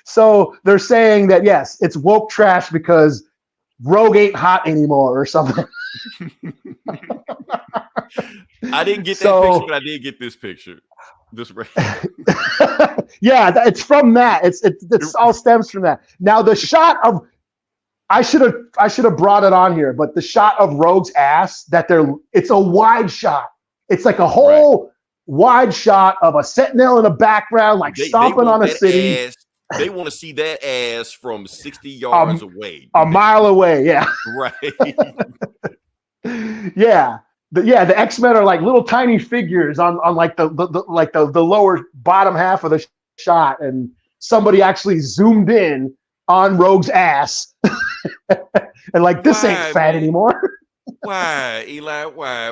So they're saying that yes, it's woke trash because Rogue ain't hot anymore or something. I didn't get that picture, but I did get this picture. Yeah, it's from that. It's all stems from that. Now the shot of I should have brought it on here, but the shot of Rogue's ass it's a wide shot. It's like a whole wide shot of a sentinel in the background, like stomping on a city. Ass, they want to see that ass from 60 yards away. A mile away, yeah. Right. Yeah. The X-Men are like little tiny figures on like the lower bottom half of the shot, and somebody actually zoomed in on Rogue's ass. And like, this ain't fat anymore. Why, Eli? Why?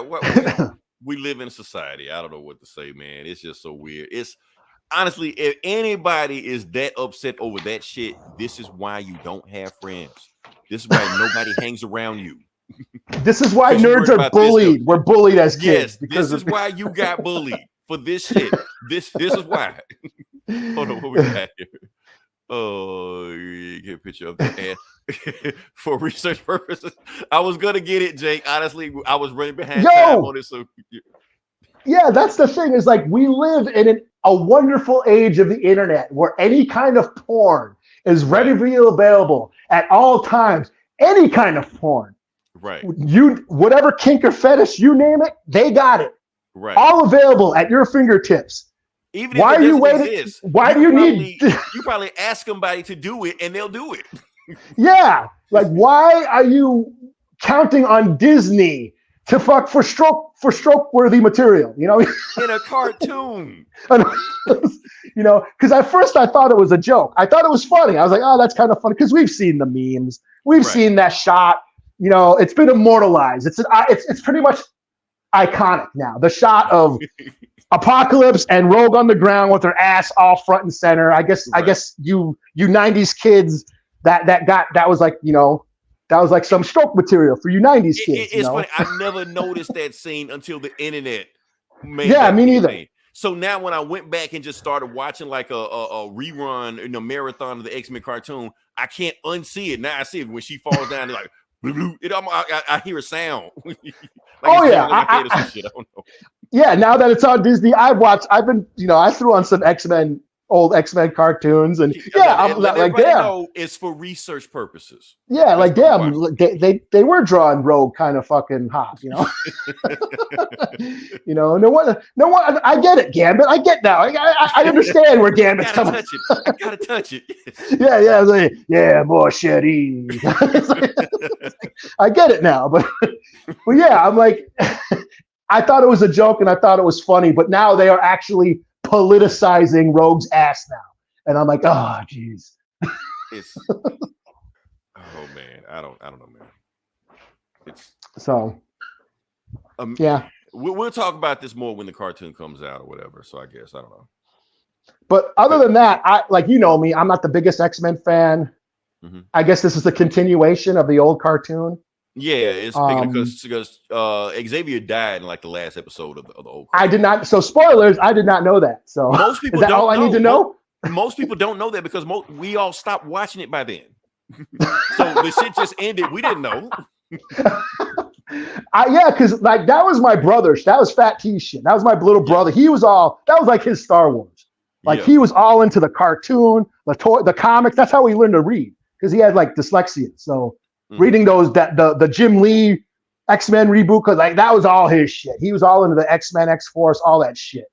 We live in a society. I don't know what to say, man. It's just so weird. It's honestly, if anybody is that upset over that shit, this is why you don't have friends. This is why nobody hangs around you. This is why nerds are bullied. We're bullied as kids. Yes, this is why you got bullied for this shit. This is why. Hold on, what we got here? Oh, you get a picture of that ass. For research purposes. I was gonna get it, Jake. Honestly, I was running behind time on it. So yeah, that's the thing. Is like we live in a wonderful age of the internet where any kind of porn is readily available at all times. Any kind of porn. Right. Whatever kink or fetish, you name it, they got it. Right. All available at your fingertips. Even why if it are you waiting? Exist, why do you need? You probably ask somebody to do it, and they'll do it. Yeah, like why are you counting on Disney to fuck for stroke worthy material? You know, in a cartoon. You know, because at first I thought it was a joke. I thought it was funny. I was like, oh, that's kind of funny because we've seen the memes. We've seen that shot. You know, it's been immortalized. It's pretty much iconic now. The shot of Apocalypse and Rogue on the ground with her ass all front and center. I guess you 90s kids that was like, you know, that was like some stroke material for you 90s kids. It's funny. I never noticed that scene until the internet made me neither. So now when I went back and just started watching like a rerun in a marathon of the X-Men cartoon, I can't unsee it. Now I see it when she falls down, like I hear a sound. Like I don't know. Yeah, now that it's on Disney, I threw on some old X-Men cartoons, and I'm like, damn, it's for research purposes. Yeah, like damn, they were drawing Rogue kind of fucking hot, you know. You know, no one. I get it, Gambit. I get now. I understand where Gambit's coming. I gotta touch it. Yeah. I was like, yeah, more shitty. I get it now, but yeah, I'm like, I thought it was a joke and I thought it was funny, but now they are actually politicizing Rogue's ass now, and I'm like, oh, geez. Oh man, I don't know, man. It's so. Yeah, we'll talk about this more when the cartoon comes out or whatever. So I guess I don't know. But other than that, I like, you know me, I'm not the biggest X-Men fan. Mm-hmm. I guess this is a continuation of the old cartoon. Yeah, it's because Xavier died in like the last episode of the old cartoon. I did not. So spoilers, I did not know that. So most people is that all I need to know? Most people don't know that because we all stopped watching it by then. So the shit just ended. We didn't know. Because like that was my brother. That was Fat T's shit. That was my little brother. That was like his Star Wars. Like he was all into the cartoon, the comics. That's how he learned to read because he had like dyslexia. So reading those the Jim Lee X-Men reboot, because like that was all his shit. He was all into the X-Men, X-Force, all that shit.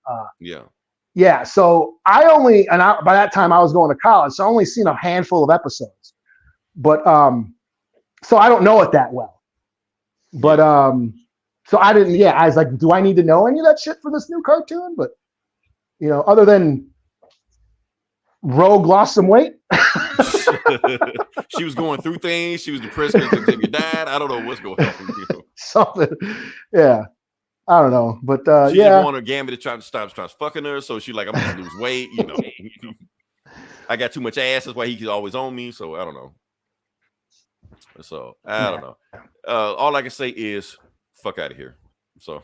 Yeah. So by that time I was going to college, so I only seen a handful of episodes. But so I don't know it that well. But so I didn't. Yeah, I was like, do I need to know any of that shit for this new cartoon? But you know, other than Rogue lost some weight. She was going through things. She was depressed because Xavier died. I don't know what's going on. You know? Something. Yeah. I don't know. But she just wanted Gambit to try to stop fucking her. So she's like, I'm going to lose weight, you know. I got too much ass. That's why he's always on me. So I don't know. So I don't know. All I can say is fuck out of here. So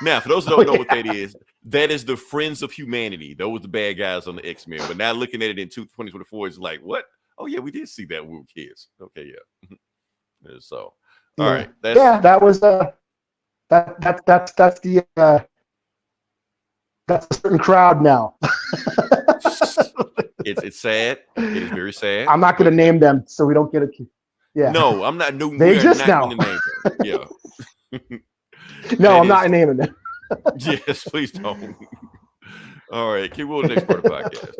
now, for those who don't know what that is the Friends of Humanity. Those were the bad guys on the X-Men. But now looking at it in 2024, it's like, what? Oh yeah, we did see that with kids. Okay, yeah. So all right. That was that's a certain crowd now. It's sad. It is very sad. I'm not going to name them, so we don't get it. Yeah. No, I'm not. No, they just now. Yeah. No, I'm not naming them. Yes, please don't. All right, keep on the next part of the podcast.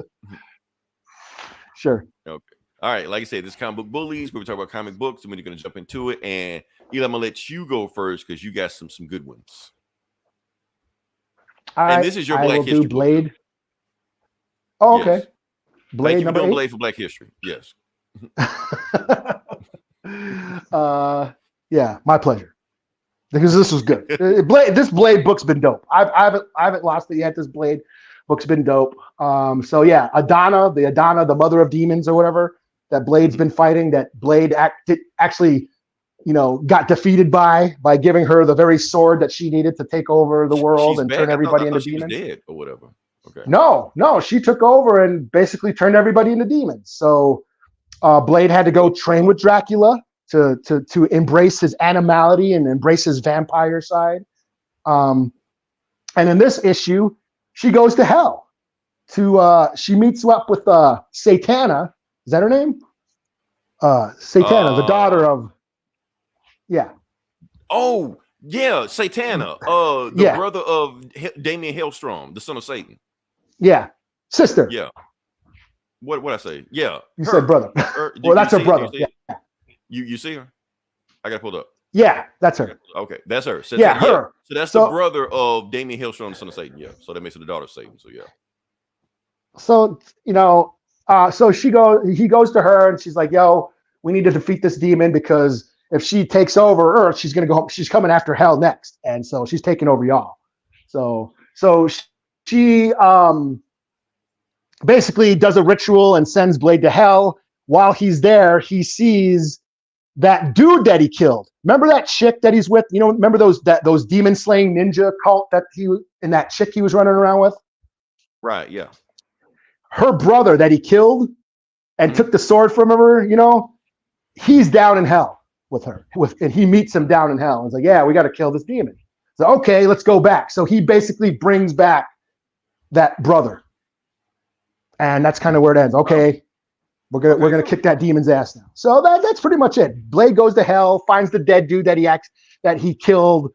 Sure. Okay. All right, like I said, this is Comic Book Bullies, where we talk about comic books, and we're going to jump into it. And Eli, I'm going to let you go first because you got some good ones. And this is your Black History Blade. Oh, okay. Yes. Blade Thank you number for doing 8? Blade for Black History. Yes. Yeah, my pleasure. Because this was good. This Blade book's been dope. I haven't lost it yet. This Blade book's been dope. So yeah, Adana, the mother of demons or whatever that Blade's been fighting. That Blade actually, got defeated by giving her the very sword that she needed to take over the world and turn everybody into demons. She was dead or whatever. Okay. No, she took over and basically turned everybody into demons. So Blade had to go train with Dracula to embrace his animality and embrace his vampire side. And in this issue, she goes to hell. She meets up with Satana. Is that her name? Satana, the daughter of. Yeah. Oh yeah, Satana. Brother of Damien Hellstrom, the son of Satan. Yeah, sister. Yeah. What I say? Yeah. You said brother. Well, that's her brother. Yeah. You see her? I got pulled up. Yeah, that's her. Okay, that's her. So yeah, her. So that's the brother of Damien Hellstrom, the son of Satan. Yeah. So that makes her the daughter of Satan. So yeah. So so he goes to her and she's like, "Yo, we need to defeat this demon because if she takes over Earth, she's gonna go home. She's coming after hell next, and so she's taking over y'all." So she basically does a ritual and sends Blade to hell. While he's there, he sees that dude that he killed. Remember that chick that he's with? Remember those demon slaying ninja cult that that chick he was running around with? Right. Yeah. Her brother that he killed and took the sword from her. He's down in hell with her. And he meets him down in hell. And he's like, "Yeah, we got to kill this demon." So okay, let's go back. So he basically brings back that brother, and that's kind of where it ends. Okay. We're gonna kick that demon's ass now. So that's pretty much it. Blade goes to hell, finds the dead dude that he killed,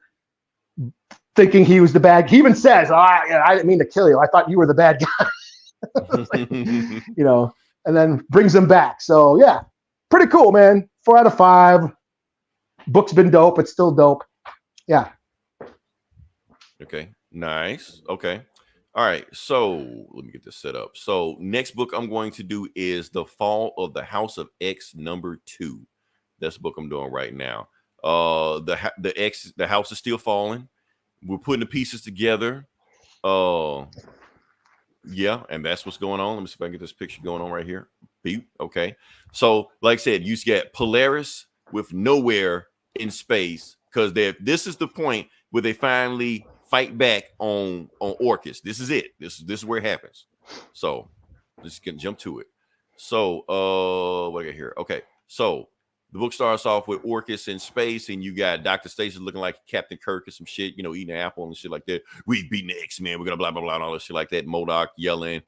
thinking he was the bad. He even says, I didn't mean to kill you. I thought you were the bad guy." And then brings him back. So yeah, pretty cool, man. 4 out of 5. Book's been dope. It's still dope. Yeah. Okay. Nice. Okay. All right, so let me get this set up. So next book I'm going to do is The Fall of the House of X #2. That's the book I'm doing right now. The house is still falling. We're putting the pieces together. Yeah, and that's what's going on. Let me see if I can get this picture going on right here. Beep. Okay. So, like I said, you get Polaris with Nowhere in space because this is the point where they finally fight back on Orcus. This is it. This is where it happens. So just gonna jump to it. So what I got here? Okay, so the book starts off with Orcus in space, and you got Dr. Stacy looking like Captain Kirk or some shit, eating an apple and shit like that. We've beaten the X-Men. We're gonna blah blah blah and all this shit like that. MODOK yelling.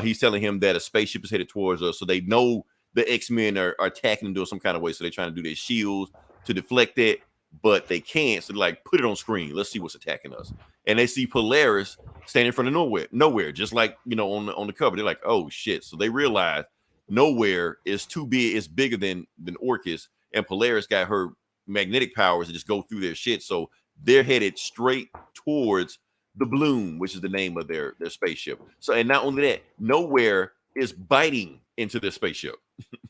He's telling him that a spaceship is headed towards us, so they know the X-Men are attacking them doing some kind of way. So they're trying to do their shields to deflect it. But they can't. So like, put it on screen. Let's see what's attacking us. And they see Polaris standing in front of nowhere, just like on the cover. They're like, oh shit. So they realize Nowhere is too big. It's bigger than Orcus, and Polaris got her magnetic powers to just go through their shit. So they're headed straight towards the Bloom, which is the name of their spaceship. So, and not only that, Nowhere is biting into their spaceship.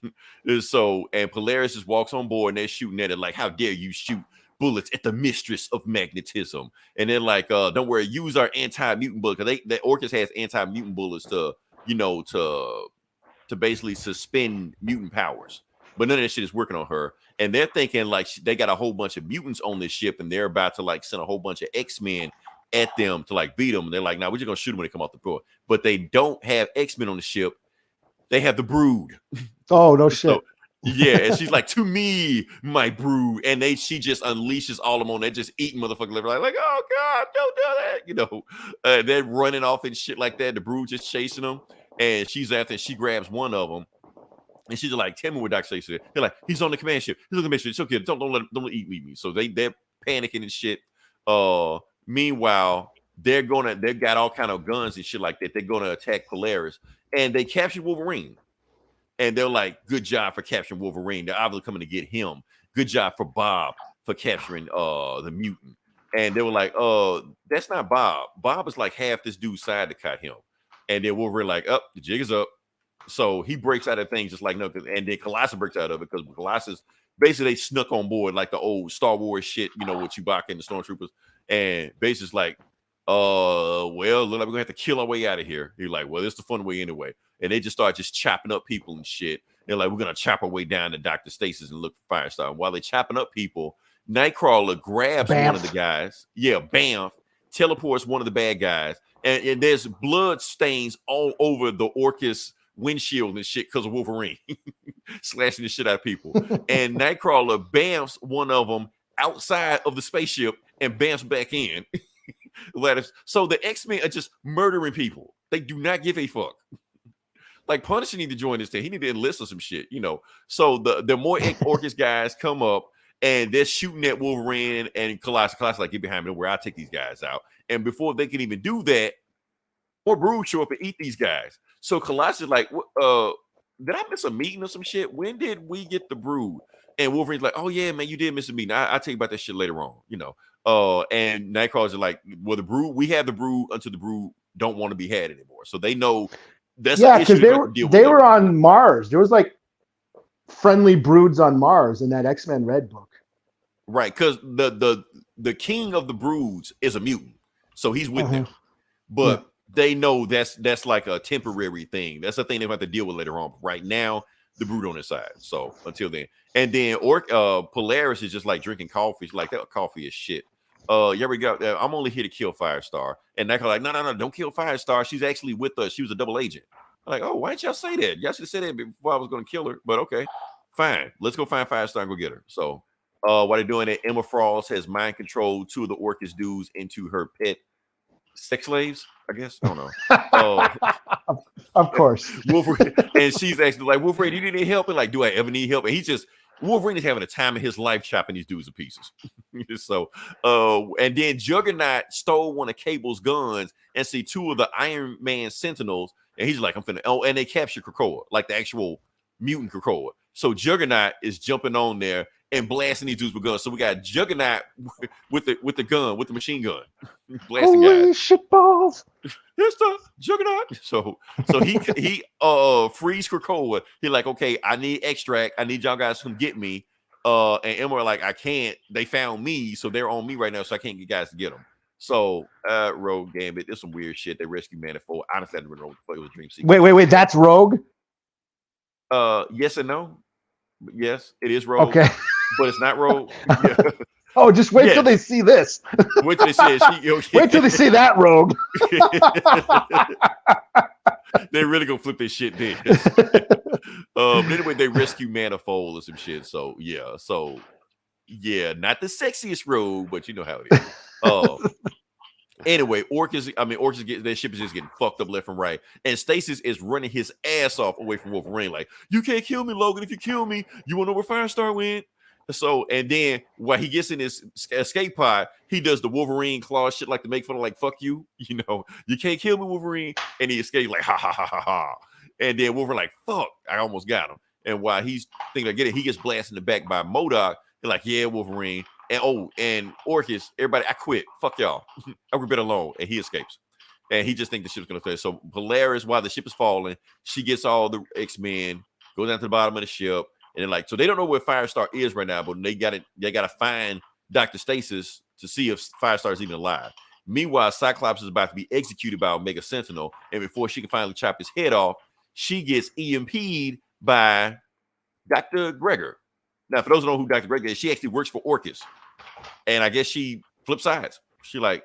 And Polaris just walks on board and they're shooting at it like, how dare you shoot bullets at the mistress of magnetism? And they're like, don't worry, use our anti-mutant bullet, because the Orcus has anti-mutant bullets to to basically suspend mutant powers. But none of that shit is working on her. And they're thinking like they got a whole bunch of mutants on this ship, and they're about to like send a whole bunch of X-Men at them to like beat them. And they're like, nah, we're just gonna shoot them when they come off the door. But they don't have X-Men on the ship. They have the Brood. Oh, no shit. Yeah, and she's like, to me, my Brood. And she just unleashes all of them on. They're just eating motherfucking liver. Like, oh God, don't do that. They're running off and shit like that. The Brood just chasing them. And she's after, and she grabs one of them. And she's like, tell me what Dr. Stacy said. They're like, he's on the command ship. He's on the command ship. It's okay. Don't eat me. So they're panicking and shit. Meanwhile, they've got all kind of guns and shit like that. They're gonna attack Polaris. And they capture Wolverine. And they're like, good job for capturing Wolverine. They're obviously coming to get him. Good job for Bob for capturing the mutant. And they were like, that's not Bob. Bob is like half this dude's side to cut him. And then Wolverine like, the jig is up. So he breaks out of things just like no, and then Colossus breaks out of it because Colossus basically they snuck on board like the old Star Wars shit, with Chewbacca and the Stormtroopers, and basically like, well, look like we're gonna have to kill our way out of here. He's like, well, this is the fun way anyway, and they just start just chopping up people and shit. They're like, we're gonna chop our way down to Dr. Stasis and look for Firestar. And while they're chopping up people, Nightcrawler grabs one of the guys, teleports one of the bad guys, and there's blood stains all over the Orcus windshield and shit because of Wolverine slashing the shit out of people. And Nightcrawler bamfs one of them outside of the spaceship and bamfs back in. So the X-Men are just murdering people. They do not give a fuck. Like Punisher need to join this thing. He need to enlist or some shit, So the more Orcus guys come up and they're shooting at Wolverine and Colossus like, get behind me where I take these guys out. And before they can even do that, more Brood show up and eat these guys. So Colossus is like, did I miss a meeting or some shit? When did we get the Brood? And Wolverine's like, oh yeah, man, you did miss a meeting. I'll tell you about that shit later on, and Nightcrawler's are like, well, the Brood, we have the Brood until the Brood don't want to be had anymore. So they know that's because they were on Mars. There was like friendly Broods on Mars in that X-Men Red book. Right, because the king of the Broods is a mutant. So he's with them. But they know that's like a temporary thing. That's a thing they have to deal with later on. But right now, the Brood on his side. So until then, and then Polaris is just like drinking coffee. It's like that coffee is shit. Yeah, we got. I'm only here to kill Firestar. And they're like, no, don't kill Firestar. She's actually with us. She was a double agent. I'm like, oh, why didn't y'all say that? Y'all should have said that before I was going to kill her. But okay, fine. Let's go find Firestar and go get her. So while they're doing it, Emma Frost has mind controlled two of the Orcus dudes into her pet sex slaves, I guess. I don't know. Of course. Wolverine, and she's actually like, Wolverine, you need any help? And like, do I ever need help? And Wolverine is having a time of his life chopping these dudes to pieces. So, and then Juggernaut stole one of Cable's guns and see two of the Iron Man Sentinels, and he's like, I'm finna. Oh, and they capture Krakoa, like the actual mutant Krakoa. So Juggernaut is jumping on there and blasting these dudes with guns. So we got Juggernaut with the machine gun, blasting Holy guys. Shit balls! It's the Juggernaut. So he frees Krakoa. He like, okay, I need extract. I need y'all guys to come get me. And Emma are like, I can't. They found me, so they're on me right now, so I can't get guys to get them. So Rogue Gambit, there's some weird shit. They rescue Manifold. Honestly, I didn't know what it was a dream sequence. Wait, that's Rogue? Yes and no. Yes, it is Rogue. Okay. But it's not Rogue. Yeah. Oh, just wait till they see this. Wait till they see Wait till they see that Rogue. They really gonna flip their shit then. Anyway, they rescue Manifold or some shit. So yeah, not the sexiest Rogue, but you know how it is. Anyway, Orcus their ship is just getting fucked up left and right. And Stasis is running his ass off away from Wolverine. Like, you can't kill me, Logan. If you kill me, you wanna know where Firestar went? So, and then while he gets in his escape pod, he does the Wolverine claw shit like to make fun of like, fuck you, you can't kill me, Wolverine. And he escapes like, ha, ha, ha, ha, ha. And then Wolverine like, fuck, I almost got him. And while he's thinking I get it, he gets blasted in the back by MODOK. They're like, yeah, Wolverine. And Orcus, everybody, I quit. Fuck y'all. I would been alone. And he escapes. And he just thinks the ship's going to fail. So Polaris, while the ship is falling, she gets all the X-Men, goes down to the bottom of the ship. And then so they don't know where Firestar is right now, but they gotta find Dr. Stasis to see if Firestar is even alive. Meanwhile, Cyclops is about to be executed by Omega Sentinel, and before she can finally chop his head off, she gets EMP'd by Dr. Gregor. Now, for those who know who Dr. Gregor is, she actually works for Orchis, and I guess she flips sides. She like,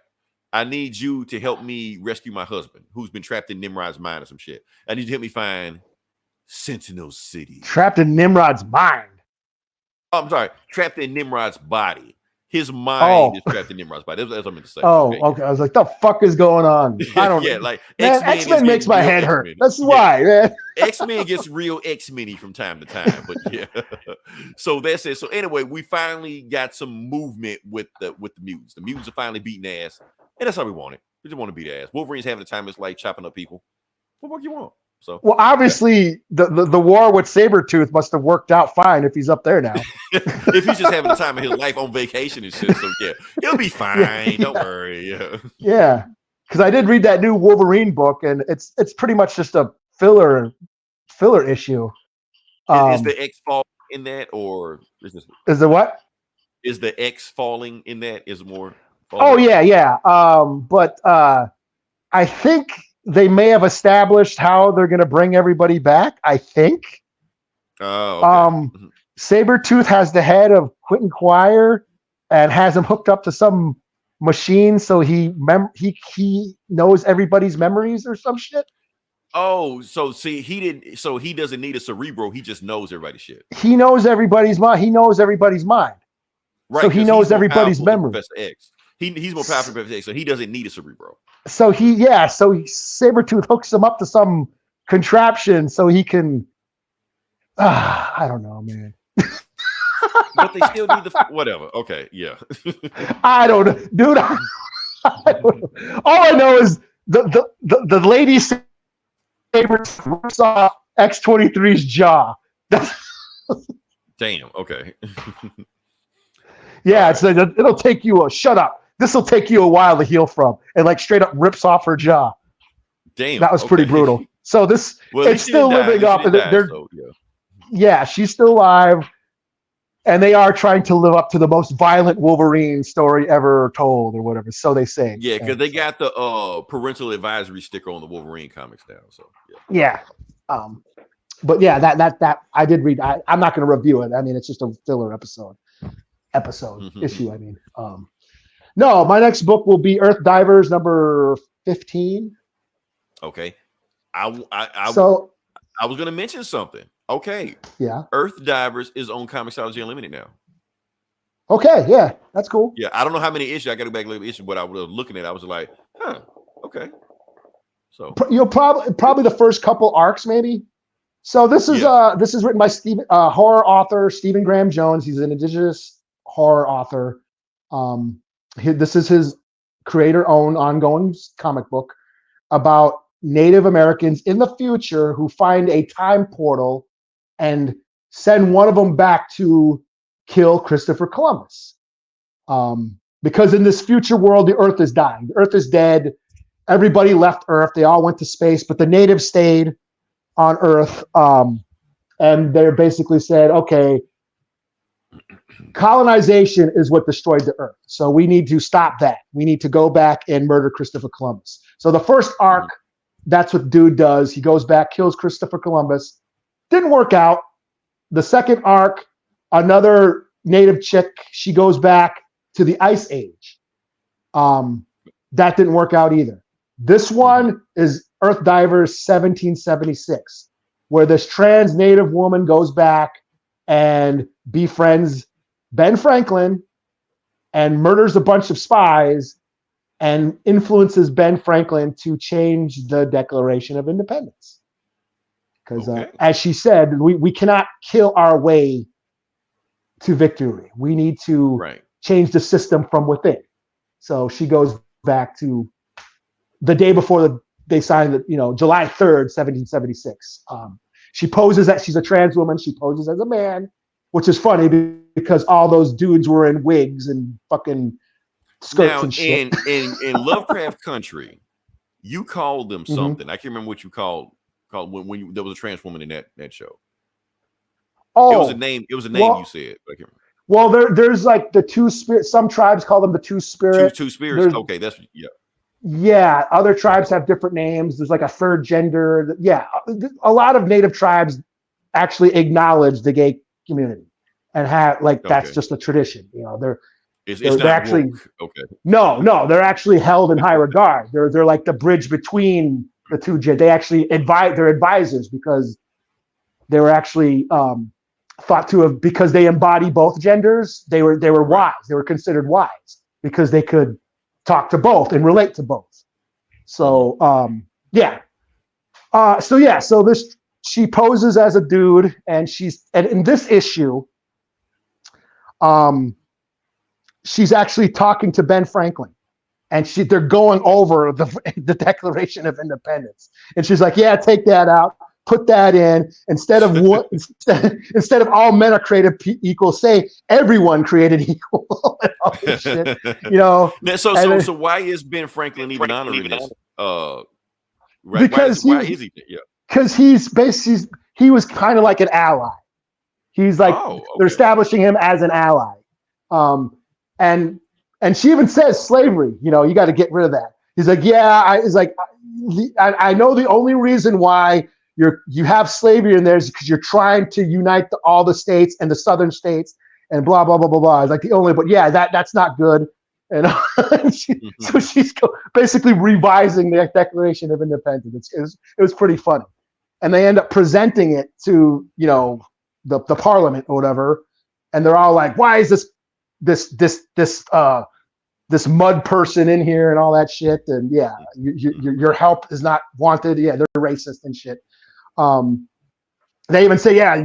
I need you to help me rescue my husband, who's been trapped in Nimrod's mind or some shit. I need you to help me find Sentinel City. Trapped in Nimrod's mind. Oh, I'm sorry, trapped in Nimrod's body. His mind is trapped in Nimrod's body. That's what I meant to say. Okay. I was like, the fuck is going on? I don't know. Like X-Men makes my head hurt. That's why, man. X-Men gets real X-Men-y from time to time, but yeah. So that's it. So anyway, we finally got some movement with the mutants. The mutants are finally beating ass, and that's how we want it. We just want to beat ass. Wolverine's having the time of his life chopping up people. What more do you want? So, well, obviously, the war with Sabretooth must have worked out fine if he's up there now. If he's just having the time of his life on vacation and shit, so yeah, he'll be fine. Don't worry. Yeah, because I did read that new Wolverine book, and it's pretty much just a filler issue. Is the X falling in that, or is the what? Is the X falling in that? Is more? Oh yeah. But I think they may have established how they're going to bring everybody back. I think. Oh. Okay. Sabretooth has the head of Quentin Quire and has him hooked up to some machine, so he knows everybody's memories or some shit. Oh, so see, he doesn't need a Cerebro. He just knows everybody's shit. He knows everybody's mind. He knows everybody's mind. Right. So he knows everybody's memory. Professor X. He's more powerful than Professor X, so he doesn't need a Cerebro. So Sabretooth hooks him up to some contraption so he can. I don't know, man. But they still need the whatever. Okay, yeah. I don't know, dude. I don't know. All I know is the lady Sabretooth rips off X-23's jaw. Damn. Okay. Yeah, it's it'll take you shut up. This will take you a while to heal from, and like straight up rips off her jaw. Damn, that was pretty brutal. So it's still living up, and yeah, she's still alive, and they are trying to live up to the most violent Wolverine story ever told, or whatever. So they say. Yeah, because they got the parental advisory sticker on the Wolverine comics now. So yeah. But yeah, that I did read. I'm not going to review it. I mean, it's just a filler episode issue. I mean, no, my next book will be Earthdivers number 15. Okay. I was going to mention something. Okay. Yeah. Earthdivers is on Comixology Unlimited now. Okay. Yeah. That's cool. Yeah. I don't know how many issues. I got to go back and look at issue, but I was looking at it. I was like, okay. So you'll probably the first couple arcs, maybe. So this is written by horror author Stephen Graham Jones. He's an indigenous horror author. This is his creator-owned ongoing comic book about Native Americans in the future who find a time portal and send one of them back to kill Christopher Columbus. Because in this future world, the Earth is dying. The Earth is dead. Everybody left Earth. They all went to space, but the natives stayed on Earth. And they basically said, okay, colonization is what destroyed the Earth. So we need to stop that. We need to go back and murder Christopher Columbus. So the first arc, that's what dude does. He goes back, kills Christopher Columbus. Didn't work out. The second arc, another native chick, she goes back to the Ice Age. That didn't work out either. This one is Earthdivers 1776, where this trans native woman goes back and befriends Ben Franklin and murders a bunch of spies and influences Ben Franklin to change the Declaration of Independence. Because as she said, we cannot kill our way to victory. We need to change the system from within. So she goes back to the day before they signed the, July 3rd, 1776. She poses that she's a trans woman. She poses as a man, which is funny because all those dudes were in wigs and fucking skirts and shit. In Lovecraft Country, you called them something. I can't remember what you called when there was a trans woman in that show. Oh, it was a name. It was a name you said. I can't remember. Well, there's like the two spirit. Some tribes call them the two spirit. Two spirits. Okay, that's yeah. Yeah, other tribes have different names. There's like a third gender. Yeah, a lot of native tribes actually acknowledge the gay community and have like that's just a tradition. You know, they're actually woke. Okay. No, they're actually held in high regard. They're like the bridge between the two. They actually they're advisors because they were actually thought to have, because they embody both genders. They were wise. They were considered wise because they could talk to both and relate to both. So so this, she poses as a dude, and and in this issue, she's actually talking to Ben Franklin, and they're going over the Declaration of Independence, and she's like, "Yeah, take that out, put that in instead of what instead of all men are created equal, say everyone created equal." And all this shit, you know. So why is Ben Franklin even honoring this? Right? Because why is he? Yeah. Because he was kind of like an ally. He's like they're establishing him as an ally. And she even says slavery, you know, you got to get rid of that. He's like, I know the only reason why you have slavery in there is because you're trying to unite all the states and the southern states and blah, blah, blah, blah, blah. It's like but yeah, that's not good. And so she's basically revising the Declaration of Independence. It was pretty funny. And they end up presenting it to, you know, the parliament or whatever. And they're all like, why is this mud person in here and all that shit? And yeah, your help is not wanted. Yeah, they're racist and shit. They even say, yeah,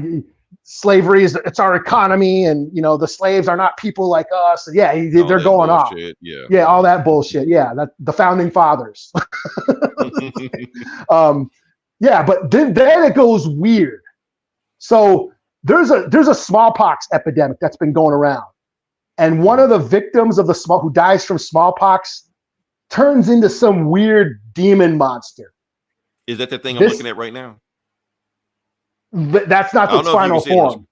slavery it's our economy, and you know the slaves are not people like us. Yeah, they're going off. Yeah, all that bullshit. Yeah, that the founding fathers. Yeah, but then it goes weird. So there's a smallpox epidemic that's been going around. And one of the victims of who dies from smallpox turns into some weird demon monster. Is that the thing I'm looking at right now? That's not its final form.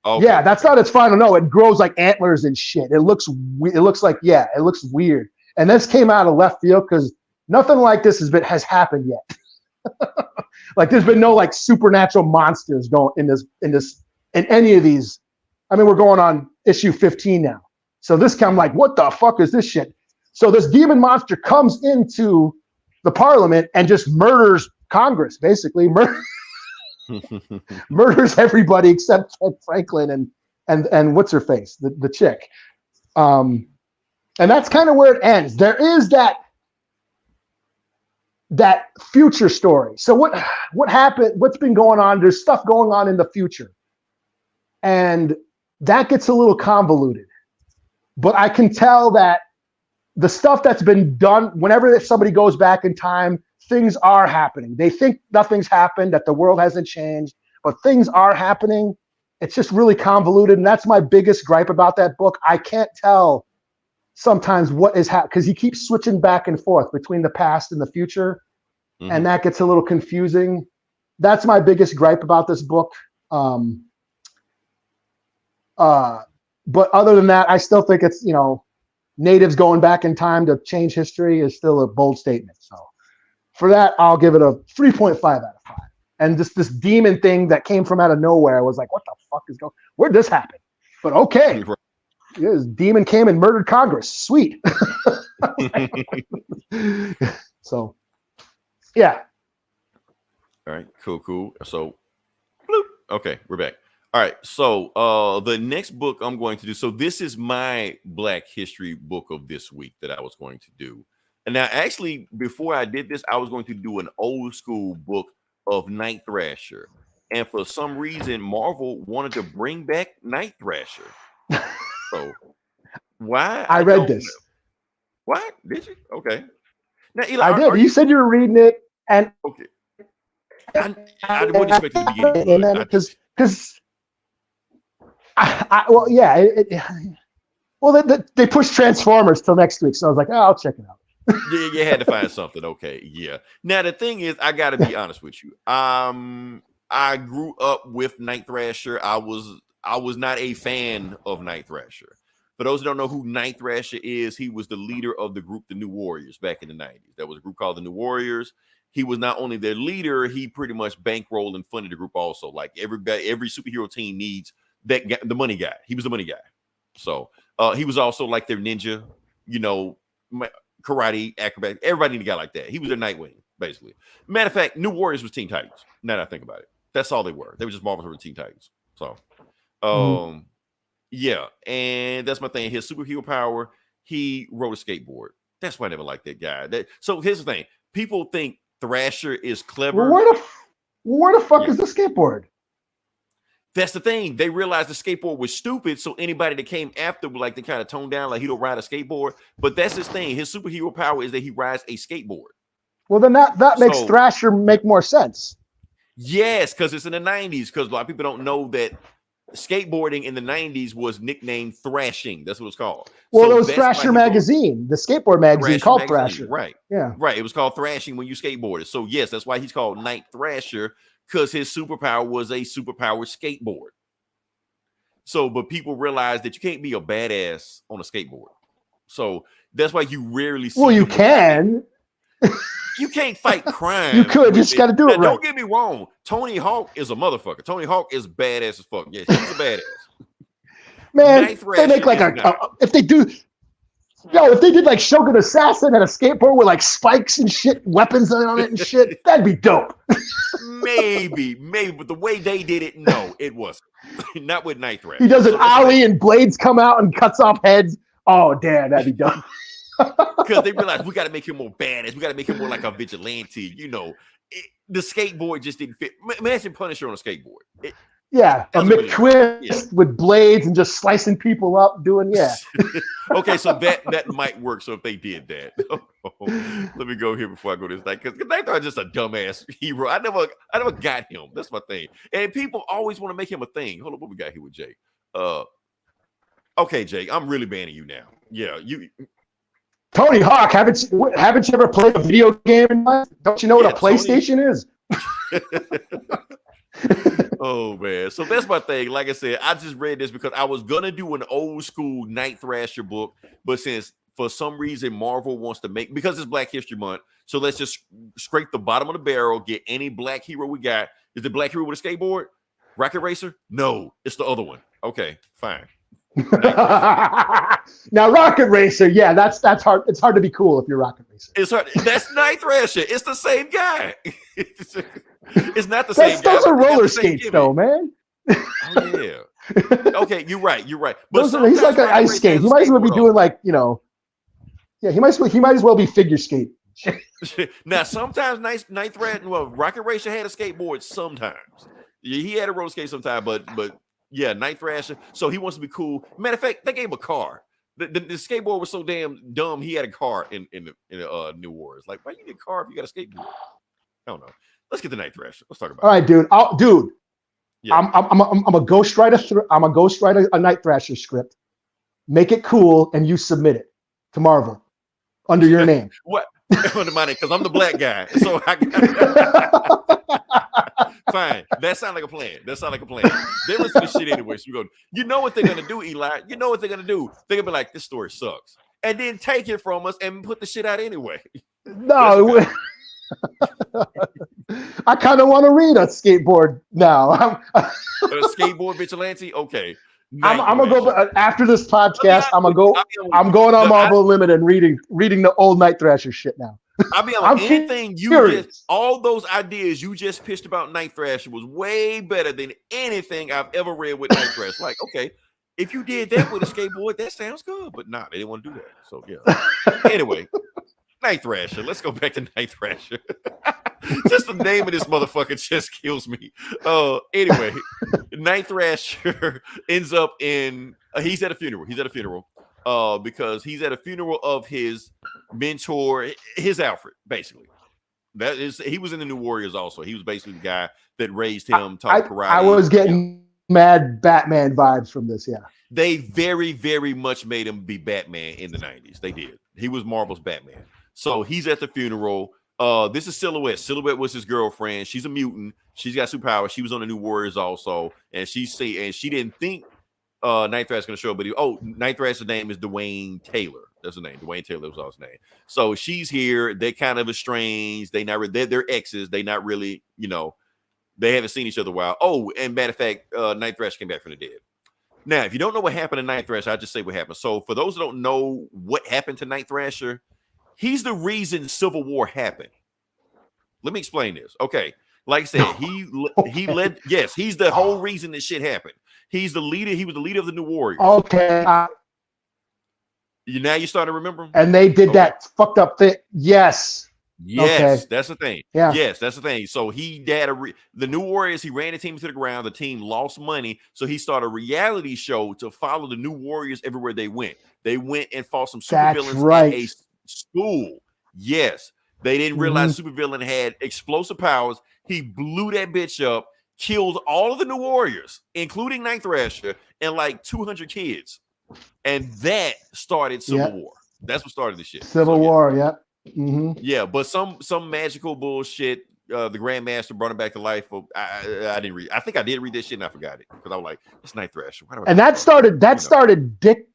Okay. Yeah, that's not its final. No, it grows like antlers and shit. It looks weird. And this came out of left field because nothing like this has happened yet. Like there's been no like supernatural monsters going in any of these. I mean, we're going on issue 15 now. So I'm like, what the fuck is this shit? So this demon monster comes into the parliament and just murders Congress, basically murders everybody except Franklin and what's her face, the chick. And that's kind of where it ends. There is that future story. So what happened? What's been going on? There's stuff going on in the future, and that gets a little convoluted. But I can tell that the stuff that's been done, whenever somebody goes back in time, things are happening. They think nothing's happened, that the world hasn't changed, but things are happening. It's just really convoluted. And that's my biggest gripe about that book. I can't tell sometimes what is happening because he keeps switching back and forth between the past and the future. Mm-hmm. And that gets a little confusing. That's my biggest gripe about this book. But other than that, I still think it's, you know, natives going back in time to change history is still a bold statement. So for that, I'll give it a 3.5 out of 5. And this demon thing that came from out of nowhere was like, what the fuck is going? Where'd this happen? But okay, yeah, this demon came and murdered Congress. Sweet. So, yeah. All right, cool. So, bloop. Okay, we're back. All right, so the next book I'm going to do. So this is my Black History book of this week that I was going to do. And now, actually, before I did this, I was going to do an old school book of Night Thrasher. And for some reason, Marvel wanted to bring back Night Thrasher. So why? I read this. What? Did you? Okay. Now, Eli, I did. You said you were reading it, and okay. I wouldn't expect it to be getting because. They pushed Transformers till next week, so I was like, I'll check it out. Yeah, you had to find something. Okay, yeah. Now the thing is, I got to be honest with you. I grew up with Night Thrasher. I I was not a fan of Night Thrasher. For those who don't know who Night Thrasher is, he was the leader of the group, the New Warriors, back in the 90s. There was a group called the New Warriors. He was not only their leader, he pretty much bankrolled and funded the group also. Like every superhero team needs that guy, the money guy. He was the money guy. So he was also like their ninja, karate, acrobat. Everybody needed a guy like that. He was their Nightwing, basically. Matter of fact, New Warriors was Teen Titans. Now that I think about it. That's all they were. They were just Marvel's Teen Titans. So, yeah. And that's my thing. His superhero power, he rode a skateboard. That's why I never liked that guy. So here's the thing. People think Thrasher is clever. Well, where the fuck is the skateboard? That's the thing. They realized the skateboard was stupid, so anybody that came after would like to kind of tone down, like he don't ride a skateboard. But that's his thing. His superhero power is that he rides a skateboard. Well, then that makes Thrasher make more sense. Yes, because it's in the 90s. Because a lot of people don't know that skateboarding in the 90s was nicknamed thrashing. That's what it's called. Well, it was Thrasher magazine, the skateboard magazine called Thrasher. Right. Yeah. Right. It was called thrashing when you skateboarded. So yes, that's why he's called Night Thrasher, because his superpower was a superpowered skateboard. So, but people realize that you can't be a badass on a skateboard. So that's why you rarely see. Well, you can. You can't fight crime. You could. You just got to do it right. Don't get me wrong. Tony Hawk is a motherfucker. Tony Hawk is badass as fuck. Yeah, he's a badass. Man, they make like if they did like Shogun Assassin and a skateboard with like spikes and shit, weapons on it and shit, that'd be dope. maybe, but the way they did it, no, it wasn't. Not with Night Thrasher. He does an ollie and blades come out and cuts off heads. Oh, damn, that'd be dope. Because they realized we got to make him more badass. We got to make him more like a vigilante. The skateboard just didn't fit. Imagine Punisher on a skateboard. A McTwist with blades and just slicing people up, Okay, so that might work. So if they did that, let me go here before I go to this night, because Night Thrasher is just a dumbass hero. I never got him. That's my thing. And people always want to make him a thing. Hold on, what we got here with Jake? Okay, Jake, I'm really banning you now. Yeah, you. Tony Hawk, haven't you ever played a video game in life? Don't you know what a PlayStation is? Oh man, so that's my thing. Like I said, I just read this because I was gonna do an old school Night Thrasher book, but since for some reason Marvel wants to make, because it's Black History Month, so let's just scrape the bottom of the barrel, get any black hero we got. Is the black hero with a skateboard? Rocket Racer? No, it's the other one. Okay, fine. Now Rocket Racer, yeah, that's hard. It's hard to be cool if you're Rocket Racer. It's hard. That's Night Thrasher. It's the same guy. It's not the same guy. Those are roller skates, though, man. Oh yeah. Okay, you're right. But he's like an ice skate. He might as well be doing yeah. He might as well be figure skate. Now sometimes Night Thrasher, Rocket Racer had a skateboard sometimes. He had a roller skate sometimes, but. Yeah, Night Thrasher. So he wants to be cool. Matter of fact, they gave him a car. The skateboard was so damn dumb. He had a car in the New Warriors. Like, why you need a car if you got a skateboard? I don't know. Let's get the Night Thrasher. Let's talk about it. All right, dude. Yeah. I'm a ghostwriter. I'm a ghostwriter a Night Thrasher script. Make it cool, and you submit it to Marvel under your name. What? Under my name, because I'm the black guy. So fine. That sounds like a plan. They listen to shit anyway. So we go, you know what they're going to do, Eli? You know what they're going to do? They're going to be like, this story sucks. And then take it from us and put the shit out anyway. No. I kind of want to read a skateboard now. A skateboard vigilante? Okay. I'm gonna go after this podcast. I'm going on Marvel Unlimited and reading the old Night Thrasher shit now. I mean, anything all those ideas you just pitched about Night Thrasher was way better than anything I've ever read with Night Thrasher. Like, okay, if you did that with a skateboard, that sounds good, but nah, they didn't want to do that. So yeah. Anyway, Night Thrasher. Let's go back to Night Thrasher. Just the name of this motherfucker just kills me. Anyway, Night Thrasher ends up he's at a funeral. Because he's at a funeral of his mentor, his Alfred, basically. He was in the New Warriors also. He was basically the guy that raised him, taught karate. I was getting mad Batman vibes from this, yeah. They very, very much made him be Batman in the 90s. They did. He was Marvel's Batman. So he's at the funeral. This is Silhouette. Silhouette was his girlfriend. She's a mutant. She's got superpowers. She was on the New Warriors also, and she didn't think Night Thrasher's gonna show up, but Night Thrasher's name is Dwayne Taylor. That's his name. Dwayne Taylor was all his name. So she's here. They're kind of estranged. They're exes. They not really, they haven't seen each other a while. Oh, and matter of fact, Night Thrasher came back from the dead. Now, if you don't know what happened to Night Thrasher, I'll just say what happened. So for those that don't know what happened to Night Thrasher, he's the reason Civil War happened. Let me explain this. Okay. Like I said, he led, yes, he's the whole reason this shit happened. He's the leader. He was the leader of the New Warriors. Okay. Now you start to remember him? And they did that fucked up thing. Yes. Yes, okay. That's the thing. Yeah. Yes, that's the thing. So he had the New Warriors. He ran the team to the ground. The team lost money, so he started a reality show to follow the New Warriors everywhere they went. They went and fought some supervillains at a school. Yes, they didn't realize supervillain had explosive powers. He blew that bitch up, killed all of the New Warriors, including Night Thrasher, and like 200 kids, and that started Civil War. That's what started the shit. Civil War. Yep. Yeah, but some magical bullshit. The Grandmaster brought him back to life. I didn't read. I think I did read this shit and I forgot it because I was like, "It's Night Thrasher." And that started Dick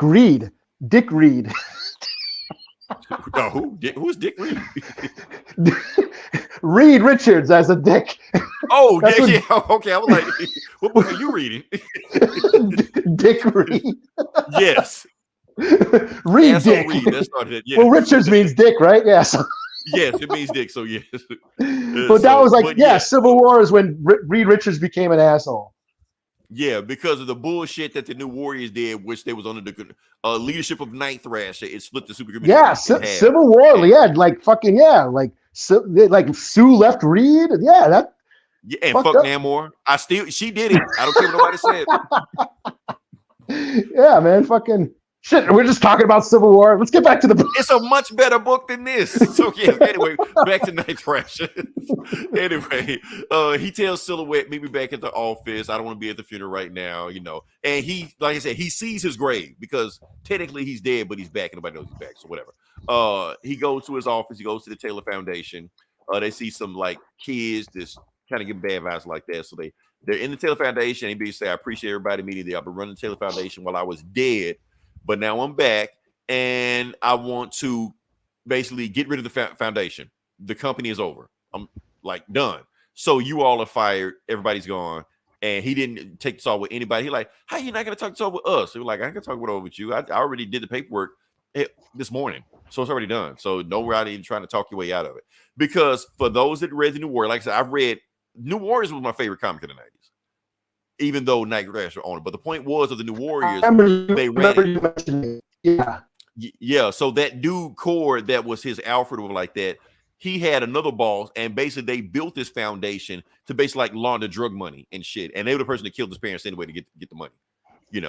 Reed. Dick Reed. No, who's Dick Reed? Reed Richards as a Dick. Oh, yeah. Okay, I was like, what book are you reading? Dick Reed. Yes. Reed Dick. Reed. That started it. Yes. Well, Richards means Dick, right? Yes. Yes, it means Dick. So yes. But that was like, Civil War is when Reed Richards became an asshole. Yeah, because of the bullshit that the New Warriors did, which they was under the leadership of Night Thrasher. It split the super community. Yeah, Civil War. Like Sue left Reed. Yeah, that. Yeah, and fuck Namor. She did it. I don't care what nobody said. Yeah, man, fucking. Shit, we're just talking about Civil War. Let's get back to the book. It's a much better book than this. So yeah, anyway, back to Night Thrasher. Anyway, he tells Silhouette, meet me back at the office. I don't want to be at the funeral right now, And he, like I said, he sees his grave because technically he's dead, but he's back and nobody knows he's back. So whatever. He goes to his office. He goes to the Taylor Foundation. They see some like kids just kind of give bad vibes like that. So they're in the Taylor Foundation. And he say, I appreciate everybody meeting there. I've been running the Taylor Foundation while I was dead. But now I'm back, and I want to basically get rid of the foundation. The company is over. I'm like done. So you all are fired. Everybody's gone. And he didn't take this all with anybody. He's like, how you not going to talk this over with us? He was like, I ain't going to talk it over with you. I already did the paperwork this morning. So it's already done. So don't worry even trying to talk your way out of it. Because for those that read the New Warriors, like I said, I've read New Warriors was my favorite comic in the 90s. Even though Night Thrasher owned it. But the point was of the New Warriors, Yeah, so that dude Cord that was his Alfred or like that, he had another boss, and basically they built this foundation to basically like launder drug money and shit. And they were the person that killed his parents anyway to get the money, And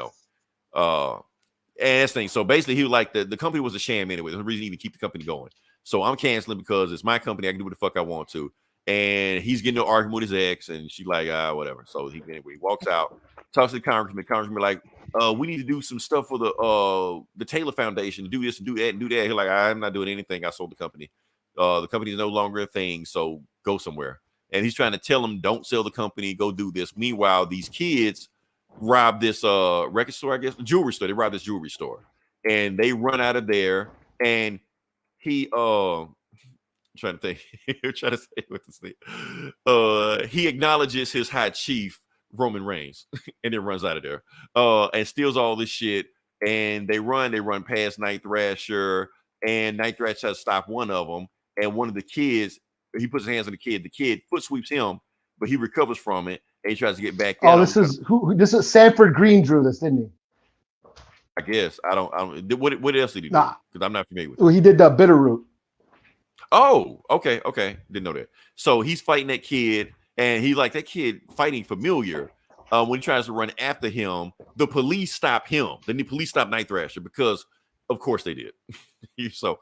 that's the thing. So basically he was like the company was a sham anyway. There's no reason to even keep the company going. So I'm canceling because it's my company. I can do what the fuck I want to. And he's getting an argument with his ex, and she's like, whatever. So he walks out, talks to the congressman. Congressman like, we need to do some stuff for the Taylor Foundation, do this and do that and do that. He's like, I'm not doing anything. I sold the company. The company is no longer a thing, so go somewhere. And he's trying to tell him, don't sell the company, go do this. Meanwhile, these kids rob this record store, I guess, jewelry store. They rob this jewelry store, and they run out of there. And he trying to think. Trying to say what to say. He acknowledges his high chief Roman Reigns, and then runs out of there. And steals all this shit. And they run past Night Thrasher, and Night Thrasher has to stop one of them. And one of the kids, he puts his hands on the kid. The kid foot sweeps him, but he recovers from it, and he tries to get back. This is Sanford Green drew this, didn't he? I guess I don't. What else did he do? Because I'm not familiar with it. Well, he did the Bitterroot. Oh, okay. Didn't know that. So he's fighting that kid, and he like that kid fighting familiar. When he tries to run after him, the police stop him. Then the police stop Night Thrasher because, of course, they did. so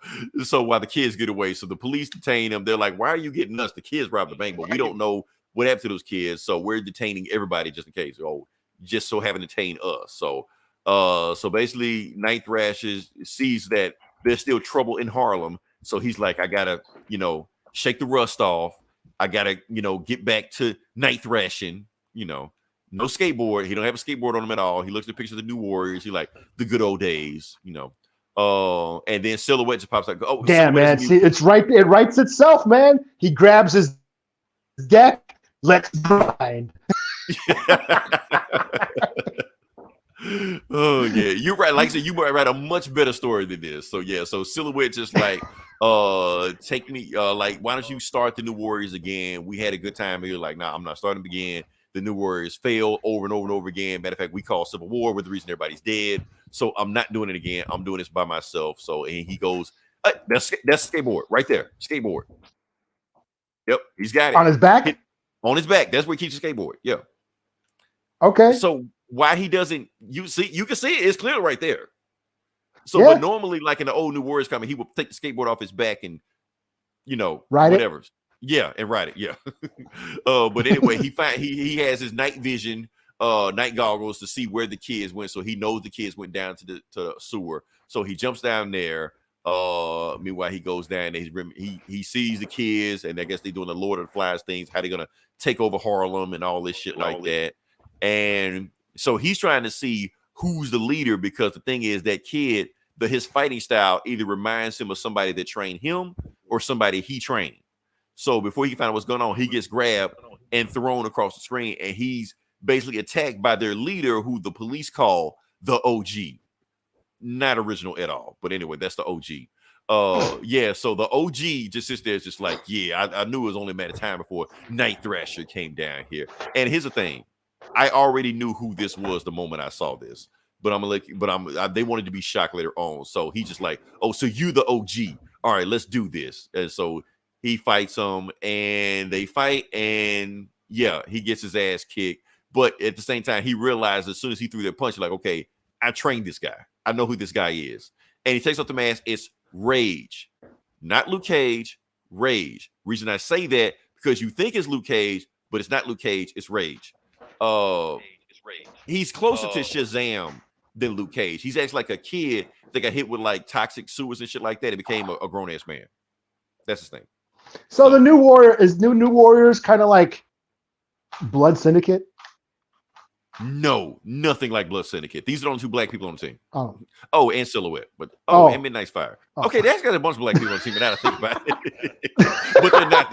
while the kids get away, so the police detain him. They're like, "Why are you getting us? The kids robbed the bank, but we don't know what happened to those kids. So we're detaining everybody just in case. Just so having to detain us." So basically, Night Thrasher sees that there's still trouble in Harlem. So he's like, I gotta, shake the rust off. I gotta, get back to night thrashing. No skateboard. He don't have a skateboard on him at all. He looks at the picture of the New Warriors. He like the good old days. And then Silhouette just pops out. Oh, damn, man! See, it's right. It writes itself, man. He grabs his deck. Let's grind. Oh yeah, you're right. Like I said, you might write a much better story than this. So yeah, so Silhouette just like, take me, like, why don't you start the New Warriors again? We had a good time. You're like, nah, I'm not starting again. The New Warriors failed over and over and over again. Matter of fact, we call Civil War with the reason everybody's dead. So I'm not doing it again. I'm doing this by myself. So and he goes, that's skateboard right there. Skateboard. Yep, he's got it on his back. On his back. That's where he keeps the skateboard. Yeah. Okay. So why he doesn't, you can see it. It's clear right there. So, but normally, like in the old New Warriors comic, he would take the skateboard off his back and, ride whatever. It? Yeah, and ride it. Yeah. But anyway, he has his night vision, night goggles to see where the kids went. So he knows the kids went down to the sewer. So he jumps down there. Meanwhile, he goes down there. He sees the kids, and I guess they're doing the Lord of the Flies things. How they're gonna take over Harlem and all this shit like that. And so he's trying to see who's the leader, because the thing is that kid, his fighting style either reminds him of somebody that trained him or somebody he trained. So before he can find out what's going on, he gets grabbed and thrown across the screen, and he's basically attacked by their leader, who the police call the OG. Not original at all, but anyway, that's the OG. Yeah, so the OG just sits there, just like, yeah, I knew it was only a matter of time before Night Thrasher came down here. And here's the thing, I already knew who this was the moment I saw this, but they wanted to be shocked later on. So he just like, oh, so you the OG? All right, let's do this. And so he fights him, and they fight, and yeah, he gets his ass kicked. But at the same time, he realized as soon as he threw that punch, like, okay, I trained this guy. I know who this guy is. And he takes off the mask. It's Rage. Not Luke Cage. Rage. Reason I say that, because you think it's Luke Cage, but it's not Luke Cage. It's Rage. He's closer to Shazam than Luke Cage. He's actually like a kid that got hit with like toxic sewers and shit like that. It became a grown-ass man. That's his thing. So the New Warriors kind of like Blood Syndicate? No, nothing like Blood Syndicate. These are the only two black people on the team. Oh, and Silhouette, and Midnight's Fire. Oh. Okay, that's got a bunch of black people on the team, but now I think about it. But they're not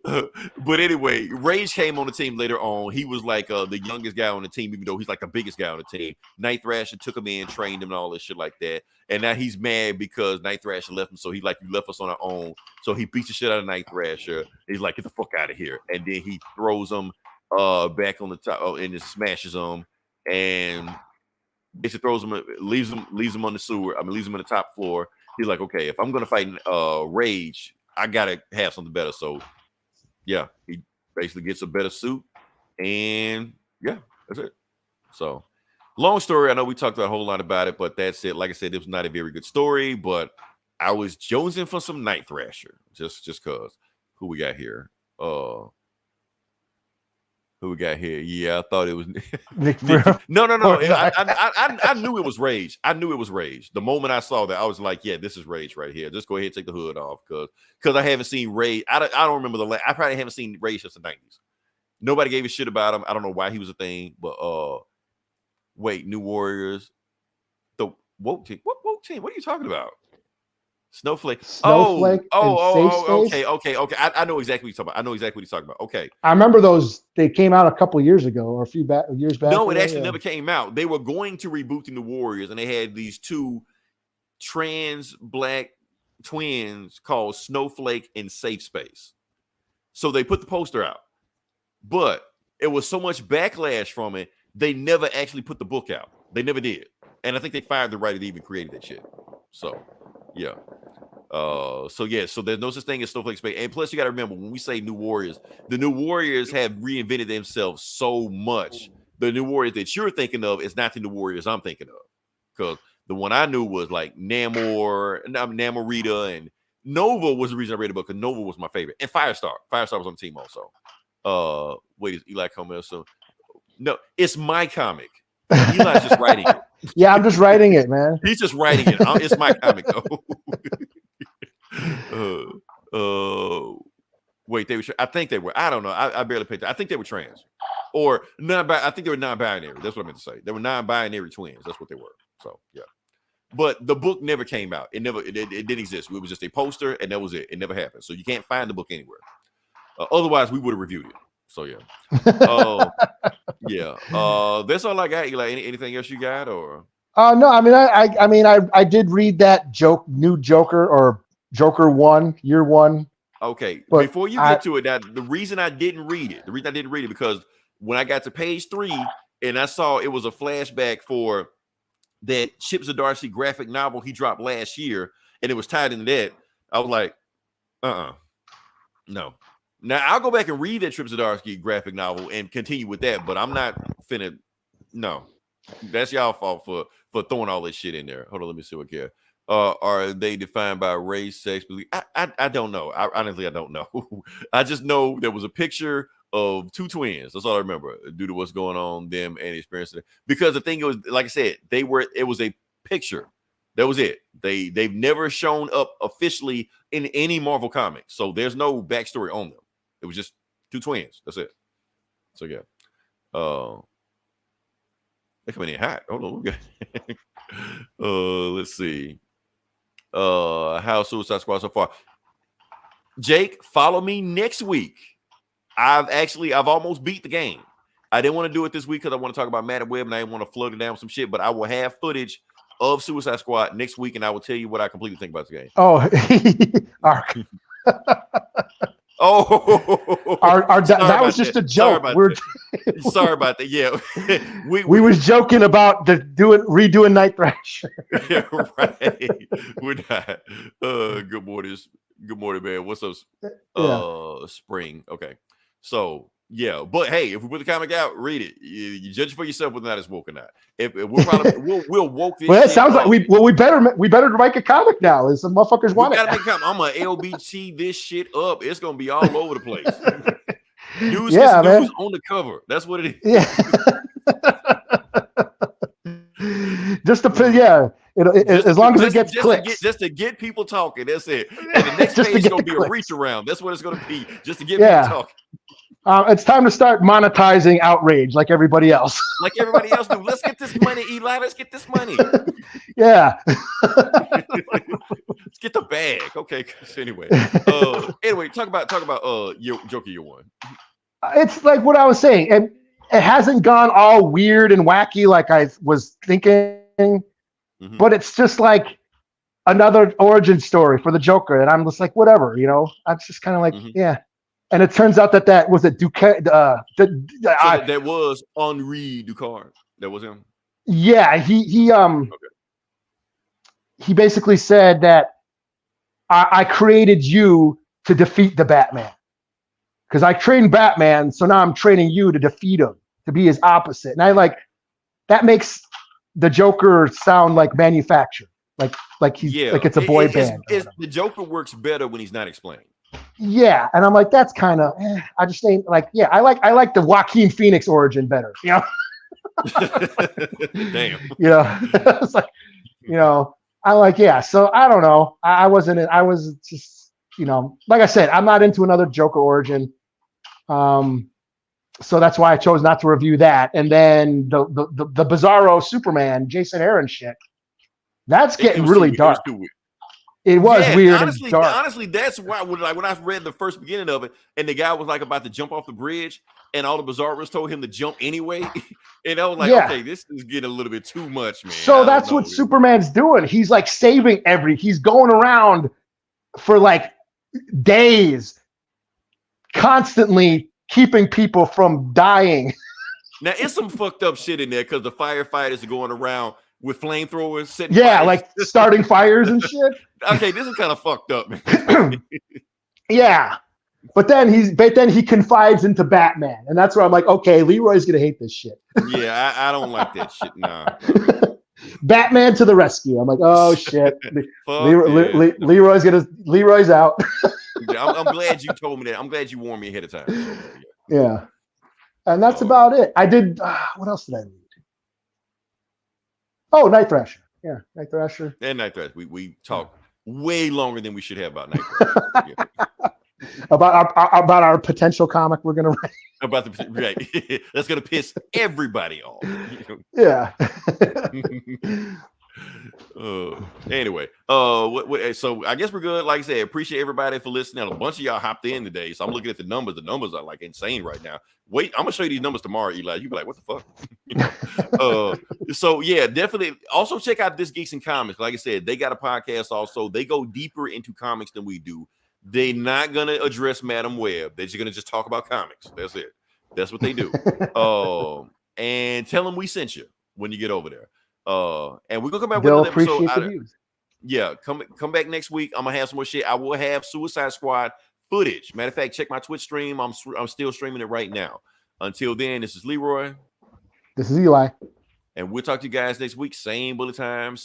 that. But anyway, Rage came on the team later on. He was like the youngest guy on the team, even though he's like the biggest guy on the team. Night Thrasher took him in, trained him, and all this shit like that. And now he's mad because Night Thrasher left him. So he's like, you left us on our own. So he beats the shit out of Night Thrasher. He's like, get the fuck out of here. And then he throws him back on the top, and just smashes him, and basically throws him, leaves him on the sewer. Leaves him on the top floor. He's like, okay, if I'm gonna fight Rage, I gotta have something better. So yeah, he basically gets a better suit, and yeah, that's it. So long story. I know we talked a whole lot about it, but that's it. Like I said, it was not a very good story, but I was jonesing for some Night Thrasher just cause. Who we got here? Who we got here? Yeah, I thought it was Nick. No. I knew it was Rage. I knew it was Rage. The moment I saw that, I was like, yeah, this is Rage right here. Just go ahead and take the hood off, because I haven't seen Rage. I don't remember I probably haven't seen Rage since the 90s. Nobody gave a shit about him. I don't know why he was a thing, but wait, New Warriors, the woke team. What woke team? What are you talking about? Snowflake. Okay. I know exactly what you're talking about. Okay. I remember those. They came out a couple years ago, or a few years back. No, it actually never came out. They were going to reboot the Warriors, and they had these two trans black twins called Snowflake and Safe Space. So they put the poster out, but it was so much backlash from it, they never actually put the book out. They never did, and I think they fired the writer that even created that shit. So, yeah. So there's no such thing as Snowflake Space. And plus, you got to remember, when we say New Warriors, the New Warriors have reinvented themselves so much. The New Warriors that you're thinking of is not the New Warriors I'm thinking of. Because the one I knew was like Namor, Namorita, and Nova was the reason I read the book, because Nova was my favorite. And Firestar. Firestar was on the team also. Wait, is Eli coming up soon? No, it's my comic. Eli's just writing it. Yeah, I'm just writing it, man. He's just writing it. It's my comic though. Wait, they were. I think they were. I don't know. I barely picked it. I think they were trans, or non. I think they were non-binary. That's what I meant to say. They were non-binary twins. That's what they were. So yeah. But the book never came out. It didn't exist. It was just a poster, and that was it. It never happened. So you can't find the book anywhere. Otherwise, we would have reviewed it. So yeah. Yeah. That's all I got. Eli, anything else you got, or? No. I mean, I did read that new Joker or Joker 1, year 1. Okay, before you get to it, the reason I didn't read it, because when I got to page 3 and I saw it was a flashback for that Chip Zdarsky graphic novel he dropped last year, and it was tied into that, I was like, no. Now I'll go back and read that Chip Zdarsky graphic novel and continue with that, but I'm not finna. No, that's y'all fault for throwing all this shit in there. Hold on, let me see what here. Are they defined by race, sex, belief? I don't know. Honestly, I don't know. I just know there was a picture of 2 twins. That's all I remember due to what's going on, them and experiencing it. Because the thing was, like I said, it was a picture. That was it. They've never shown up officially in any Marvel comic. So there's no backstory on them. It was just 2 twins. That's it. So yeah. They're coming in hot. Hold on. Let's see. How's Suicide Squad so far? Jake, follow me next week. I've almost beat the game. I didn't want to do it this week because I want to talk about Madden Web and I didn't want to float it down with some shit, but I will have footage of Suicide Squad next week and I will tell you what I completely think about the game. Oh, that was just a joke. Sorry about that. Yeah, we was joking about redoing Night Thrasher. Yeah, right. We're not. Good morning, man. What's up? Spring. Okay, so yeah, but hey, if we put the comic out, read it. You judge it for yourself whether or not it's woke or not. If we'll probably we'll woke this. Well, it sounds like we better make a comic now. Is some motherfuckers want it? I'm gonna LBT this shit up. It's gonna be all over the place. News on the cover. That's what it is. Yeah. As long as it gets clicks. Just to get people talking. That's it. And the next page is gonna be a reach around. That's what it's gonna be. Just to get people talking. It's time to start monetizing outrage like everybody else. Like everybody else do. Let's get this money, Eli. Let's get this money. Yeah. Let's get the bag. Okay. Anyway. Talk about your Joker year 1. It's like what I was saying. And it hasn't gone all weird and wacky like I was thinking. Mm-hmm. But it's just like another origin story for the Joker. And I'm just like, whatever, I'm just kind of like, yeah. And it turns out that was it. That was Henri Ducard. That was him. Yeah, he basically said that I created you to defeat the Batman because I trained Batman, so now I'm training you to defeat him, to be his opposite. And that makes the Joker sound like manufactured, like it's a boy band. The Joker works better when he's not explained. Yeah, and I'm like, that's kind of. I just ain't like. Yeah, I like the Joaquin Phoenix origin better. Damn. It's like, I like. Yeah, so I don't know. I was just, like I said, I'm not into another Joker origin. So that's why I chose not to review that. And then the Bizarro Superman, Jason Aaron shit. That's getting really dark. It was weird and dark. Honestly, that's why when I read the first beginning of it, and the guy was like about to jump off the bridge, and all the Bizarros told him to jump anyway, and I was like, okay, this is getting a little bit too much, man. So that's what Superman's doing. He's like saving he's going around for like days, constantly keeping people from dying. Now, it's some fucked up shit in there because the firefighters are going around with flamethrowers, setting fires. Like starting fires and shit. Okay, this is kind of fucked up, man. Yeah, but then he confides into Batman, and that's where I'm like, okay, Leroy's gonna hate this shit. Yeah, I don't like that shit. Nah. Batman to the rescue. I'm like, oh shit, Leroy's out. Yeah, I'm glad you told me that. I'm glad you warned me ahead of time. Yeah, and that's about it. I did. What else did I read? Oh, Night Thrasher. Yeah, Night Thrasher. And Night Thrasher. We talked way longer than we should have about Night Thrasher. Yeah. About our potential comic we're gonna write. About the right. That's gonna piss everybody off. Yeah. Anyway, so I guess we're good. Like I said, appreciate everybody for listening. A bunch of y'all hopped in today, so I'm looking at the numbers. The numbers are like insane right now. Wait, I'm gonna show you these numbers tomorrow, Eli. You be like, what the fuck? So yeah, definitely. Also check out This Geeks and Comics. Like I said, they got a podcast. Also, they go deeper into comics than we do. They're not gonna address Madam Web. They're just gonna talk about comics. That's it. That's what they do. And tell them we sent you when you get over there. And we're gonna come back with another episode. Yeah, come back next week. I'm gonna have some more shit. I will have Suicide Squad footage. Matter of fact, check my Twitch stream. I'm still streaming it right now. Until then, this is Leroy. This is Eli. And we'll talk to you guys next week. Same bullet time. Same